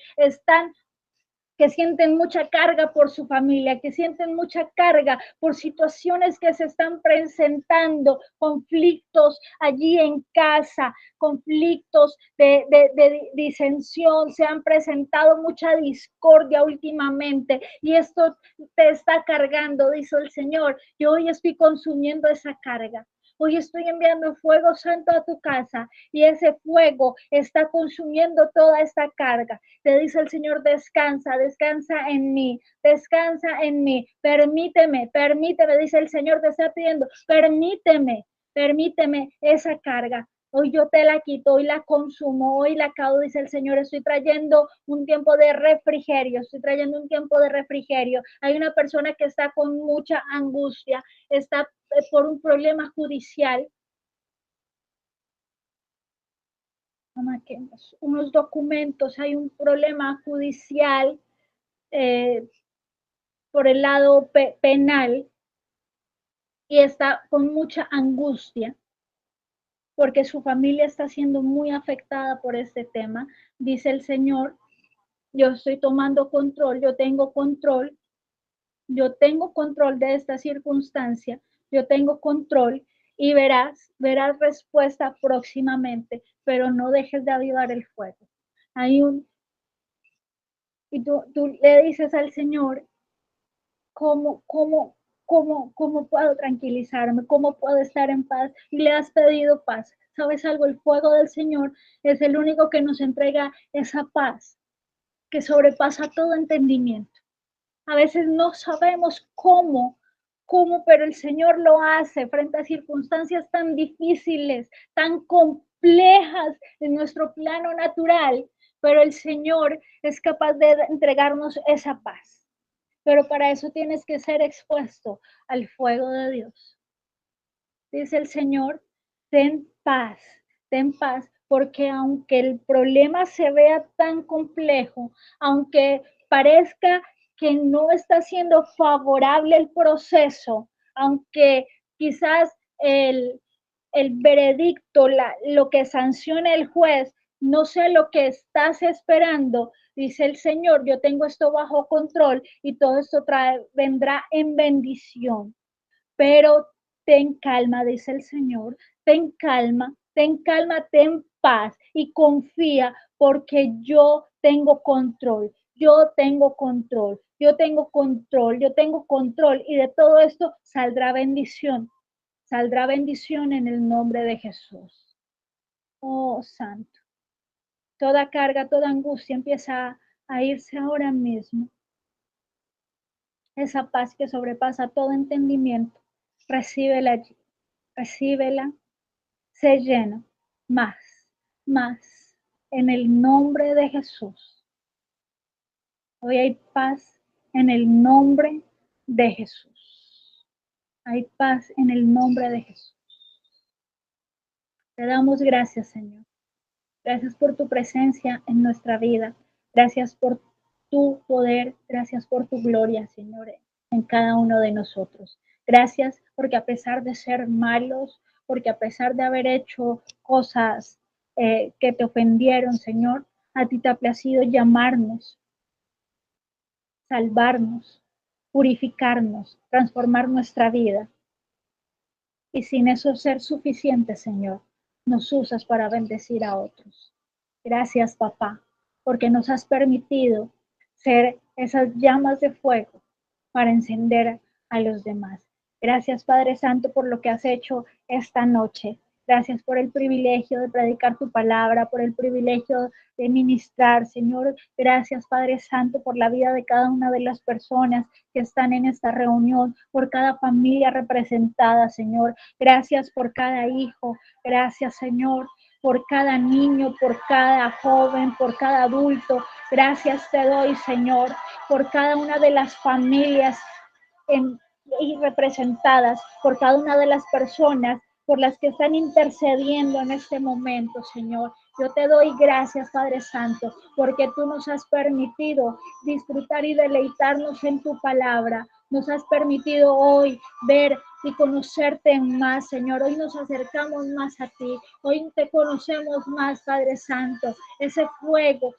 Speaker 1: sienten mucha carga por su familia, que sienten mucha carga por situaciones que se están presentando, conflictos allí en casa, conflictos de disensión, se han presentado mucha discordia últimamente y esto te está cargando, dice el Señor. Yo hoy estoy consumiendo esa carga. Hoy estoy enviando fuego santo a tu casa y ese fuego está consumiendo toda esta carga. Te dice el Señor, descansa, descansa en mí, descansa en mí. Permíteme, permíteme, dice el Señor, te está pidiendo, permíteme, permíteme esa carga. Hoy yo te la quito, hoy la consumo, hoy la caudo, dice el Señor. Estoy trayendo un tiempo de refrigerio, estoy trayendo un tiempo de refrigerio. Hay una persona que está con mucha angustia, está por un problema judicial. Unos documentos, hay un problema judicial por el lado penal y está con mucha angustia porque su familia está siendo muy afectada por este tema. Dice el Señor, yo estoy tomando control, yo tengo control de esta circunstancia, yo tengo control y verás respuesta próximamente, pero no dejes de avivar el fuego. Y tú le dices al Señor, ¿cómo puedo tranquilizarme? ¿Cómo puedo estar en paz? Y le has pedido paz. ¿Sabes algo? El fuego del Señor es el único que nos entrega esa paz que sobrepasa todo entendimiento. A veces no sabemos cómo, pero el Señor lo hace frente a circunstancias tan difíciles, tan complejas en nuestro plano natural, pero el Señor es capaz de entregarnos esa paz. Pero para eso tienes que ser expuesto al fuego de Dios. Dice el Señor, ten paz, porque aunque el problema se vea tan complejo, aunque parezca que no está siendo favorable el proceso, aunque quizás el veredicto, lo que sancione el juez, no sé lo que estás esperando, dice el Señor, yo tengo esto bajo control y todo esto vendrá en bendición. Pero ten calma, dice el Señor, ten calma, ten paz y confía porque yo tengo control, yo tengo control, yo tengo control, yo tengo control y de todo esto saldrá bendición en el nombre de Jesús. Oh, Santo, toda carga, toda angustia empieza a irse ahora mismo. Esa paz que sobrepasa todo entendimiento, recíbela allí, recíbela. Sé lleno más, más, en el nombre de Jesús. Hoy hay paz en el nombre de Jesús. Hay paz en el nombre de Jesús. Te damos gracias, Señor. Gracias por tu presencia en nuestra vida. Gracias por tu poder. Gracias por tu gloria, Señor, en cada uno de nosotros. Gracias porque a pesar de ser malos, porque a pesar de haber hecho cosas que te ofendieron, Señor, a ti te ha placido llamarnos, salvarnos, purificarnos, transformar nuestra vida. Y sin eso ser suficiente, Señor, nos usas para bendecir a otros. Gracias, papá, porque nos has permitido ser esas llamas de fuego para encender a los demás. Gracias, Padre Santo, por lo que has hecho esta noche. Gracias por el privilegio de predicar tu palabra, por el privilegio de ministrar, Señor. Gracias, Padre Santo, por la vida de cada una de las personas que están en esta reunión, por cada familia representada, Señor. Gracias por cada hijo. Gracias, Señor, por cada niño, por cada joven, por cada adulto. Gracias te doy, Señor, por cada una de las familias y representadas, por cada una de las personas por las que están intercediendo en este momento, Señor. Yo te doy gracias, Padre Santo, porque tú nos has permitido disfrutar y deleitarnos en tu palabra. Nos has permitido hoy ver y conocerte más, Señor. Hoy nos acercamos más a ti. Hoy te conocemos más, Padre Santo. Ese fuego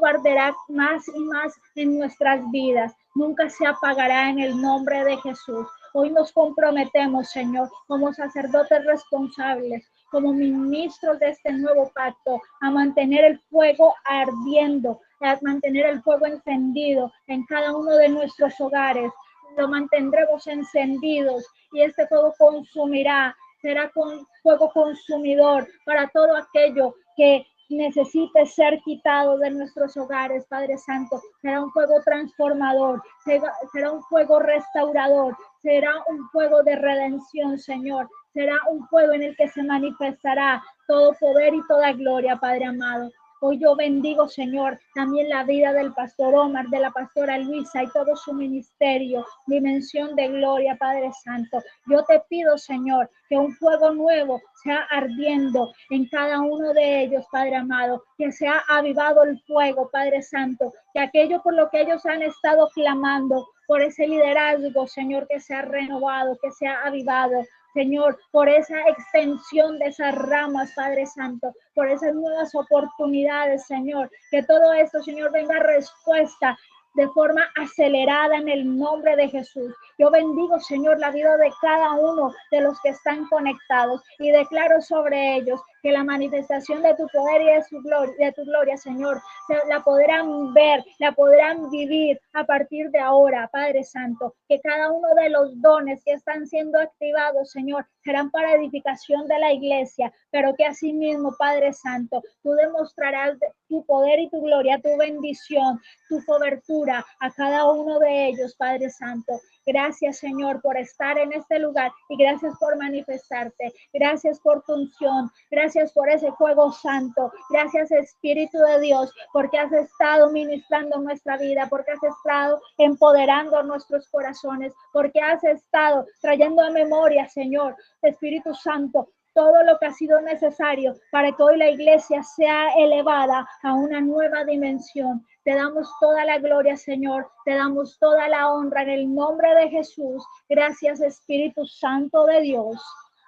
Speaker 1: arderá más y más en nuestras vidas. Nunca se apagará en el nombre de Jesús. Hoy nos comprometemos, Señor, como sacerdotes responsables, como ministros de este nuevo pacto, a mantener el fuego ardiendo, a mantener el fuego encendido en cada uno de nuestros hogares. Lo mantendremos encendidos y este fuego consumirá será con fuego consumidor para todo aquello que necesite ser quitado de nuestros hogares, Padre Santo. Será un fuego transformador, será un fuego restaurador, será un fuego de redención, Señor. Será un fuego en el que se manifestará todo poder y toda gloria, Padre amado. Hoy yo bendigo, Señor, también la vida del pastor Omar, de la pastora Luisa y todo su ministerio, dimensión de gloria, Padre Santo. Yo te pido, Señor, que un fuego nuevo sea ardiendo en cada uno de ellos, Padre amado, que sea avivado el fuego, Padre Santo, que aquello por lo que ellos han estado clamando, por ese liderazgo, Señor, que sea renovado, que sea avivado, Señor, por esa extensión de esas ramas, Padre Santo, por esas nuevas oportunidades, Señor, que todo esto, Señor, venga respuesta de forma acelerada en el nombre de Jesús. Yo bendigo, Señor, la vida de cada uno de los que están conectados y declaro sobre ellos que la manifestación de tu poder y de tu gloria, Señor, la podrán ver, la podrán vivir a partir de ahora, Padre Santo, que cada uno de los dones que están siendo activados, Señor, serán para edificación de la iglesia, pero que asimismo, Padre Santo, tú demostrarás tu poder y tu gloria, tu bendición, tu cobertura a cada uno de ellos, Padre Santo. Gracias, Señor, por estar en este lugar y gracias por manifestarte. Gracias por tu unción. Gracias por ese fuego santo. Gracias, Espíritu de Dios, porque has estado ministrando nuestra vida, porque has estado empoderando nuestros corazones, porque has estado trayendo a memoria, Señor, Espíritu Santo, todo lo que ha sido necesario para que hoy la iglesia sea elevada a una nueva dimensión. Te damos toda la gloria, Señor. Te damos toda la honra en el nombre de Jesús. Gracias, Espíritu Santo de Dios.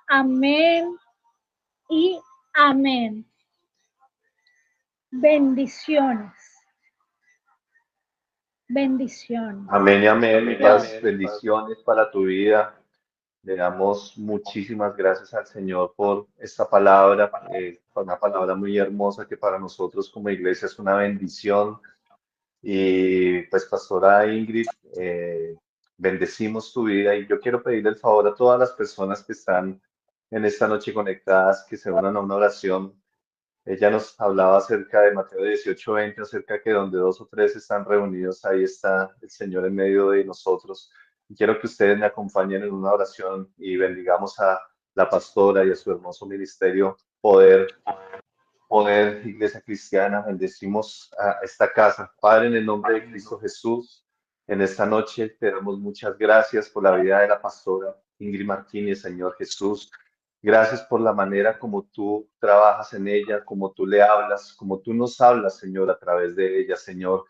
Speaker 1: Amén y amén. Bendiciones. Bendiciones.
Speaker 2: Amén y amén, mi paz, bendiciones para tu vida. Le damos muchísimas gracias al Señor por esta palabra, una palabra muy hermosa que para nosotros como iglesia es una bendición. Y pues, Pastora Ingrid, bendecimos tu vida y yo quiero pedirle el favor a todas las personas que están en esta noche conectadas que se unan a una oración. Ella nos hablaba acerca de Mateo 18:20, acerca que donde dos o tres están reunidos, ahí está el Señor en medio de nosotros. Y quiero que ustedes me acompañen en una oración y bendigamos a la pastora y a su hermoso ministerio, Poder Iglesia Cristiana. Bendecimos a esta casa. Padre, en el nombre de Cristo Jesús, en esta noche te damos muchas gracias por la vida de la pastora Ingrid Martínez, Señor Jesús. Gracias por la manera como tú trabajas en ella, como tú le hablas, como tú nos hablas, Señor, a través de ella, Señor.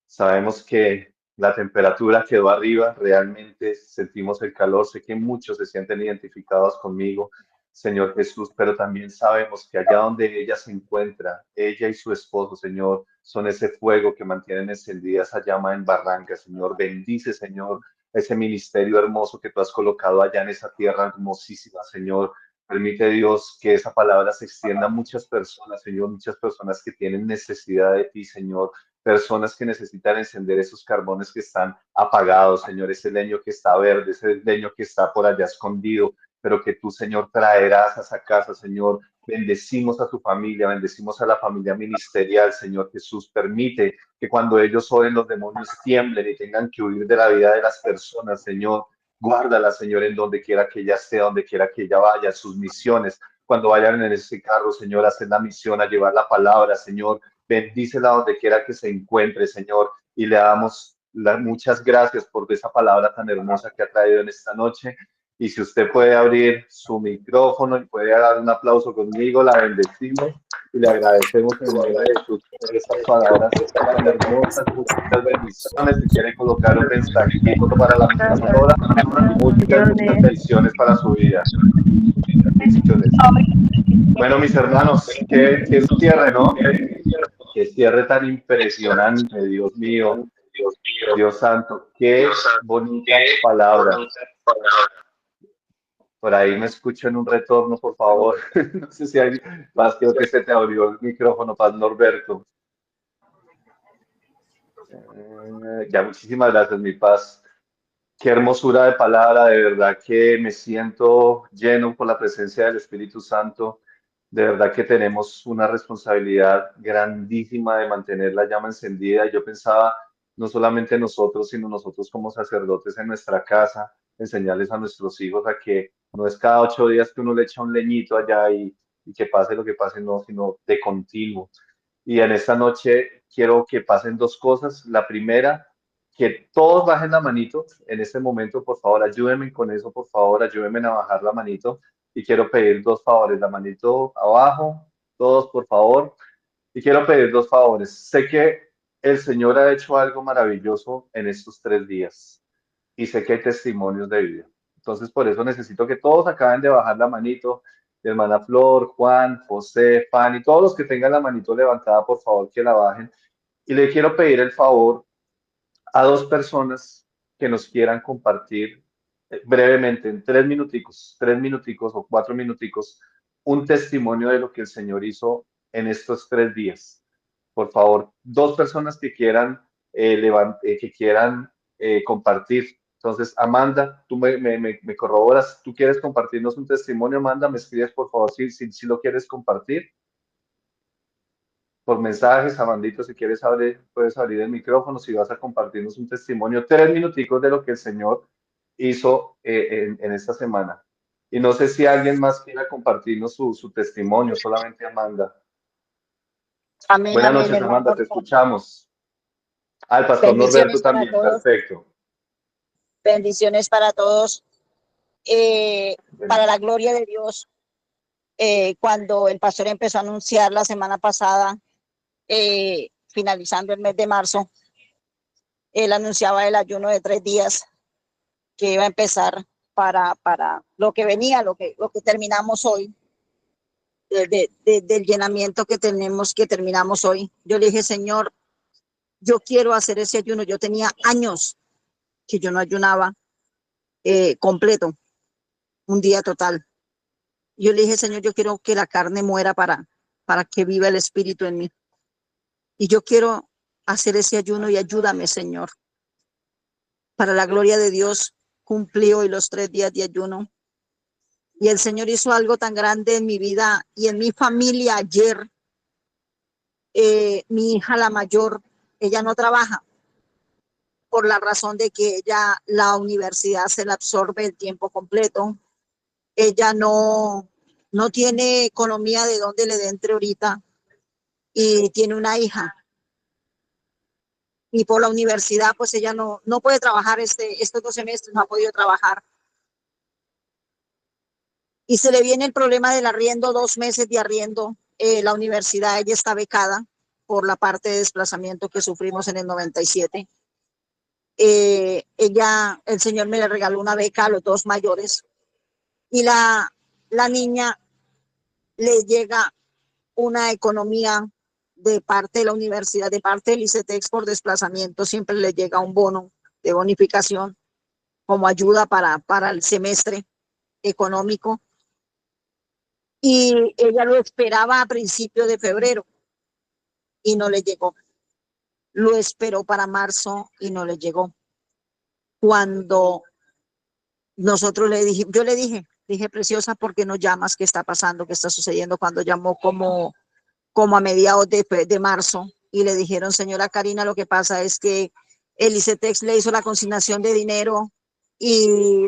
Speaker 2: Sabemos que la temperatura quedó arriba, realmente sentimos el calor, sé que muchos se sienten identificados conmigo, Señor Jesús, pero también sabemos que allá donde ella se encuentra, ella y su esposo, Señor, son ese fuego que mantienen encendida esa llama en Barranca, Señor. Bendice, Señor, ese ministerio hermoso que tú has colocado allá en esa tierra hermosísima, Señor. Permite, Dios, que esa palabra se extienda a muchas personas, Señor, muchas personas que tienen necesidad de ti, Señor, personas que necesitan encender esos carbones que están apagados, Señor, ese leño que está verde, ese leño que está por allá escondido, pero que tú, Señor, traerás a esa casa, Señor. Bendecimos a tu familia, bendecimos a la familia ministerial, Señor Jesús. Permite que cuando ellos oren los demonios tiemblen y tengan que huir de la vida de las personas, Señor. Guárdala, Señor, en donde quiera que ella esté, donde quiera que ella vaya, sus misiones. Cuando vayan en ese carro, Señor, a hacer la misión, a llevar la palabra, Señor. Bendícela donde quiera que se encuentre, Señor, y le damos muchas gracias por esa palabra tan hermosa que ha traído en esta noche. Y si usted puede abrir su micrófono y puede dar un aplauso conmigo, la bendecimos y le agradecemos en el nombre de Jesús por estas palabras tan hermosas, muchas bendiciones. Si quiere colocar un mensajito para la pastora y muchas, muchas bendiciones para su vida. Bendiciones. Bueno, mis hermanos, qué cierre, ¿no? Qué cierre tan impresionante, Dios mío, Dios santo, qué bonita palabra. Por ahí me escucho en un retorno, por favor. No sé si hay más, creo que se te abrió el micrófono, Paz Norberto. Ya, muchísimas gracias, mi Paz. Qué hermosura de palabra, de verdad que me siento lleno por la presencia del Espíritu Santo. De verdad que tenemos una responsabilidad grandísima de mantener la llama encendida. Yo pensaba, no solamente nosotros, sino nosotros como sacerdotes en nuestra casa, enseñarles a nuestros hijos a que no es cada 8 días que uno le echa un leñito allá y que pase lo que pase, no, sino de continuo. Y en esta noche quiero que pasen dos cosas. La primera, que todos bajen la manito en este momento, por favor, ayúdenme con eso, por favor, ayúdenme a bajar la manito. Y quiero pedir dos favores, la manito abajo, todos, por favor. Y quiero pedir dos favores. Sé que el Señor ha hecho algo maravilloso en estos 3 días y sé que hay testimonios de vida. Entonces, por eso necesito que todos acaben de bajar la manito, mi hermana Flor, Juan, José, Fanny, todos los que tengan la manito levantada, por favor, que la bajen. Y le quiero pedir el favor a dos personas que nos quieran compartir brevemente, en 3 minuticos o 4 minuticos, un testimonio de lo que el Señor hizo en estos 3 días. Por favor, dos personas que quieran, que quieran compartir. Entonces, Amanda, tú me corroboras, ¿tú quieres compartirnos un testimonio, Amanda? Me escribes, por favor, si lo quieres compartir por mensajes, Amandito, si quieres puedes abrir el micrófono, si vas a compartirnos un testimonio, 3 minuticos de lo que el Señor hizo en esta semana. Y no sé si alguien más quiera compartirnos su testimonio, solamente Amanda.
Speaker 3: Amén,
Speaker 2: Buenas
Speaker 3: amén,
Speaker 2: noches, Amanda,
Speaker 3: hermano.
Speaker 2: te escuchamos. Al pastor Norberto
Speaker 3: Bendiciones para
Speaker 2: también,
Speaker 3: todos,
Speaker 2: perfecto.
Speaker 3: bendiciones para todos. Para la gloria de Dios, cuando el pastor empezó a anunciar la semana pasada, finalizando el mes de marzo, él anunciaba el ayuno de 3 días que iba a empezar para lo que venía, lo que terminamos hoy, del llenamiento que tenemos, que terminamos hoy. Yo le dije, Señor, yo quiero hacer ese ayuno. Yo tenía años que yo no ayunaba completo, un día total. Yo le dije, Señor, yo quiero que la carne muera para que viva el espíritu en mí. Y yo quiero hacer ese ayuno y ayúdame, Señor. Para la gloria de Dios, cumplí hoy los 3 días de ayuno. Y el Señor hizo algo tan grande en mi vida y en mi familia ayer. Mi hija, la mayor, ella no trabaja por la razón de que ella, la universidad se la absorbe el tiempo completo. Ella no tiene economía de donde le dé entre ahorita y tiene una hija. Y por la universidad, pues ella no puede trabajar estos 2 semestres, no ha podido trabajar. Y se le viene el problema del arriendo, 2 meses de arriendo. La universidad, ella está becada por la parte de desplazamiento que sufrimos en el 97. El Señor me le regaló una beca a los dos mayores y la niña le llega una economía de parte de la universidad, de parte del ICETEX por desplazamiento, siempre le llega un bono de bonificación como ayuda para el semestre económico. Y ella lo esperaba a principios de febrero y no le llegó. Lo esperó para marzo y no le llegó. Cuando nosotros yo le dije, preciosa, ¿por qué no llamas? ¿Qué está pasando? ¿Qué está sucediendo? Cuando llamó como a mediados de marzo y le dijeron, señora Karina, lo que pasa es que el ICETEX le hizo la consignación de dinero y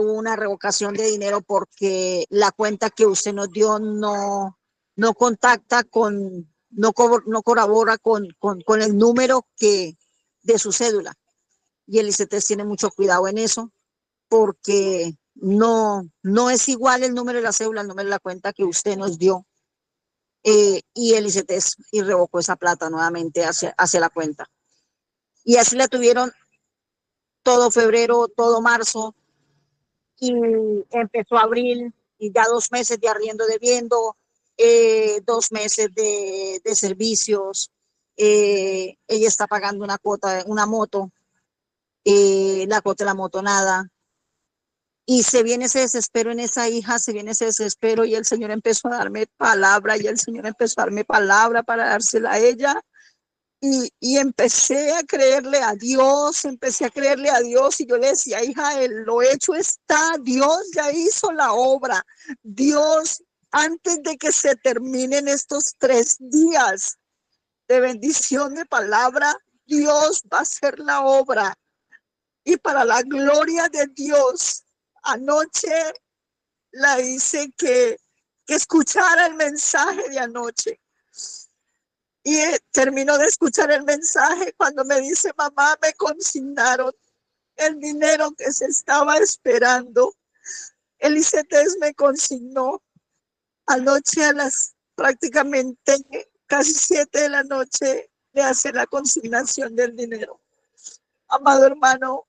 Speaker 3: una revocación de dinero porque la cuenta que usted nos dio no contacta no colabora con el número de su cédula. Y el ICETEX tiene mucho cuidado en eso porque no es igual el número de la cédula, el número de la cuenta que usted nos dio. Y el ICETEX y revocó esa plata nuevamente hacia la cuenta. Y así la tuvieron todo febrero, todo marzo, y empezó abril, y ya 2 meses de arriendo debiendo, 2 meses de servicios. Ella está pagando una cuota, una moto, la cuota de la moto nada. Y se viene ese desespero en esa hija, se viene ese desespero y el Señor empezó a darme palabra y el Señor empezó a darme palabra para dársela a ella. Y empecé a creerle a Dios, y yo le decía, hija, lo hecho está, Dios ya hizo la obra, Dios, antes de que se terminen estos 3 días de bendición de palabra, Dios va a hacer la obra. Y para la gloria de Dios, anoche la hice que escuchara el mensaje de anoche. Y terminó de escuchar el mensaje cuando me dice, mamá, me consignaron el dinero que se estaba esperando. El ICETEX me consignó anoche a las prácticamente casi 7 de la noche de hacer la consignación del dinero. Amado hermano,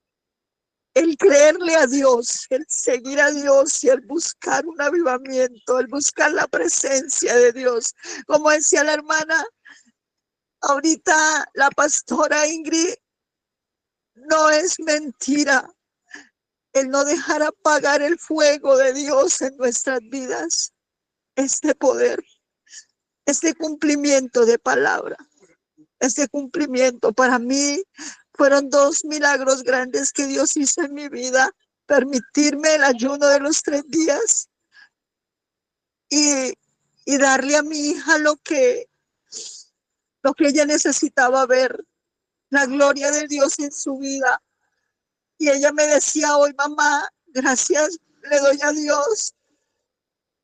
Speaker 3: el creerle a Dios, el seguir a Dios y el buscar un avivamiento, el buscar la presencia de Dios. Como decía la hermana, ahorita la pastora Ingrid, no es mentira el no dejar apagar el fuego de Dios en nuestras vidas. Este poder, este cumplimiento de palabra, este cumplimiento para mí fueron 2 milagros grandes que Dios hizo en mi vida. Permitirme el ayuno de los 3 días y darle a mi hija lo que ella necesitaba ver, la gloria de Dios en su vida. Y ella me decía hoy, mamá, gracias le doy a Dios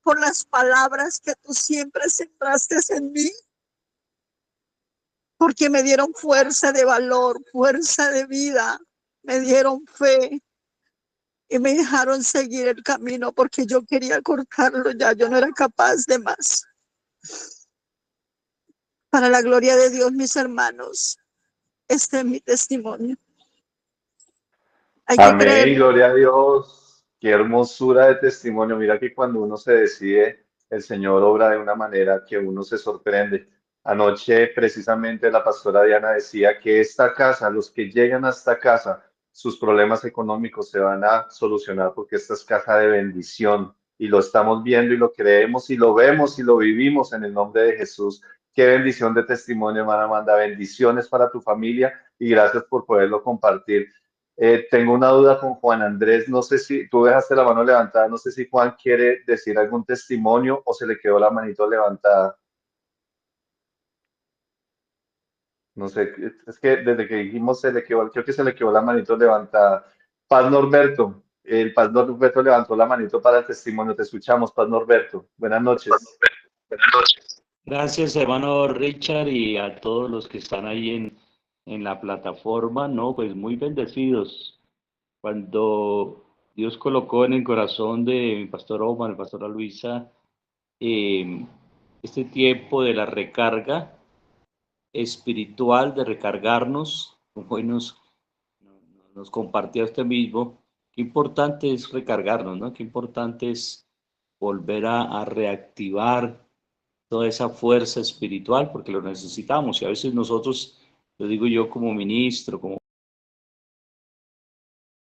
Speaker 3: por las palabras que tú siempre sembraste en mí, porque me dieron fuerza de valor, fuerza de vida, me dieron fe y me dejaron seguir el camino porque yo quería cortarlo ya, yo no era capaz de más. Para la gloria de Dios, mis hermanos, este es mi testimonio. Hay que
Speaker 2: Amén,
Speaker 3: creer.
Speaker 2: gloria a Dios. Qué hermosura de testimonio. Mira que cuando uno se decide, el Señor obra de una manera que uno se sorprende. Anoche precisamente la pastora Diana decía que esta casa, los que llegan a esta casa, sus problemas económicos se van a solucionar porque esta es casa de bendición y lo estamos viendo y lo creemos y lo vemos y lo vivimos en el nombre de Jesús. Qué bendición de testimonio, hermana Amanda. Bendiciones para tu familia y gracias por poderlo compartir. Tengo una duda con Juan Andrés, no sé si tú dejaste la mano levantada, no sé si Juan quiere decir algún testimonio o se le quedó la manito levantada. No sé, es que desde que dijimos se le quedó, creo que se le quedó la manito levantada. Paz Norberto, el Paz Norberto levantó la manito para el testimonio, te escuchamos, Paz Norberto. Buenas noches.
Speaker 4: Gracias, hermano Richard, y a todos los que están ahí en la plataforma, ¿no? Pues muy bendecidos. Cuando Dios colocó en el corazón de mi pastor Omar, mi pastora Luisa, este tiempo de la recarga espiritual, de recargarnos, como hoy nos compartió este mismo, qué importante es recargarnos, ¿no? Qué importante es volver a reactivar toda esa fuerza espiritual, porque lo necesitamos. Y a veces nosotros, lo digo yo como ministro, como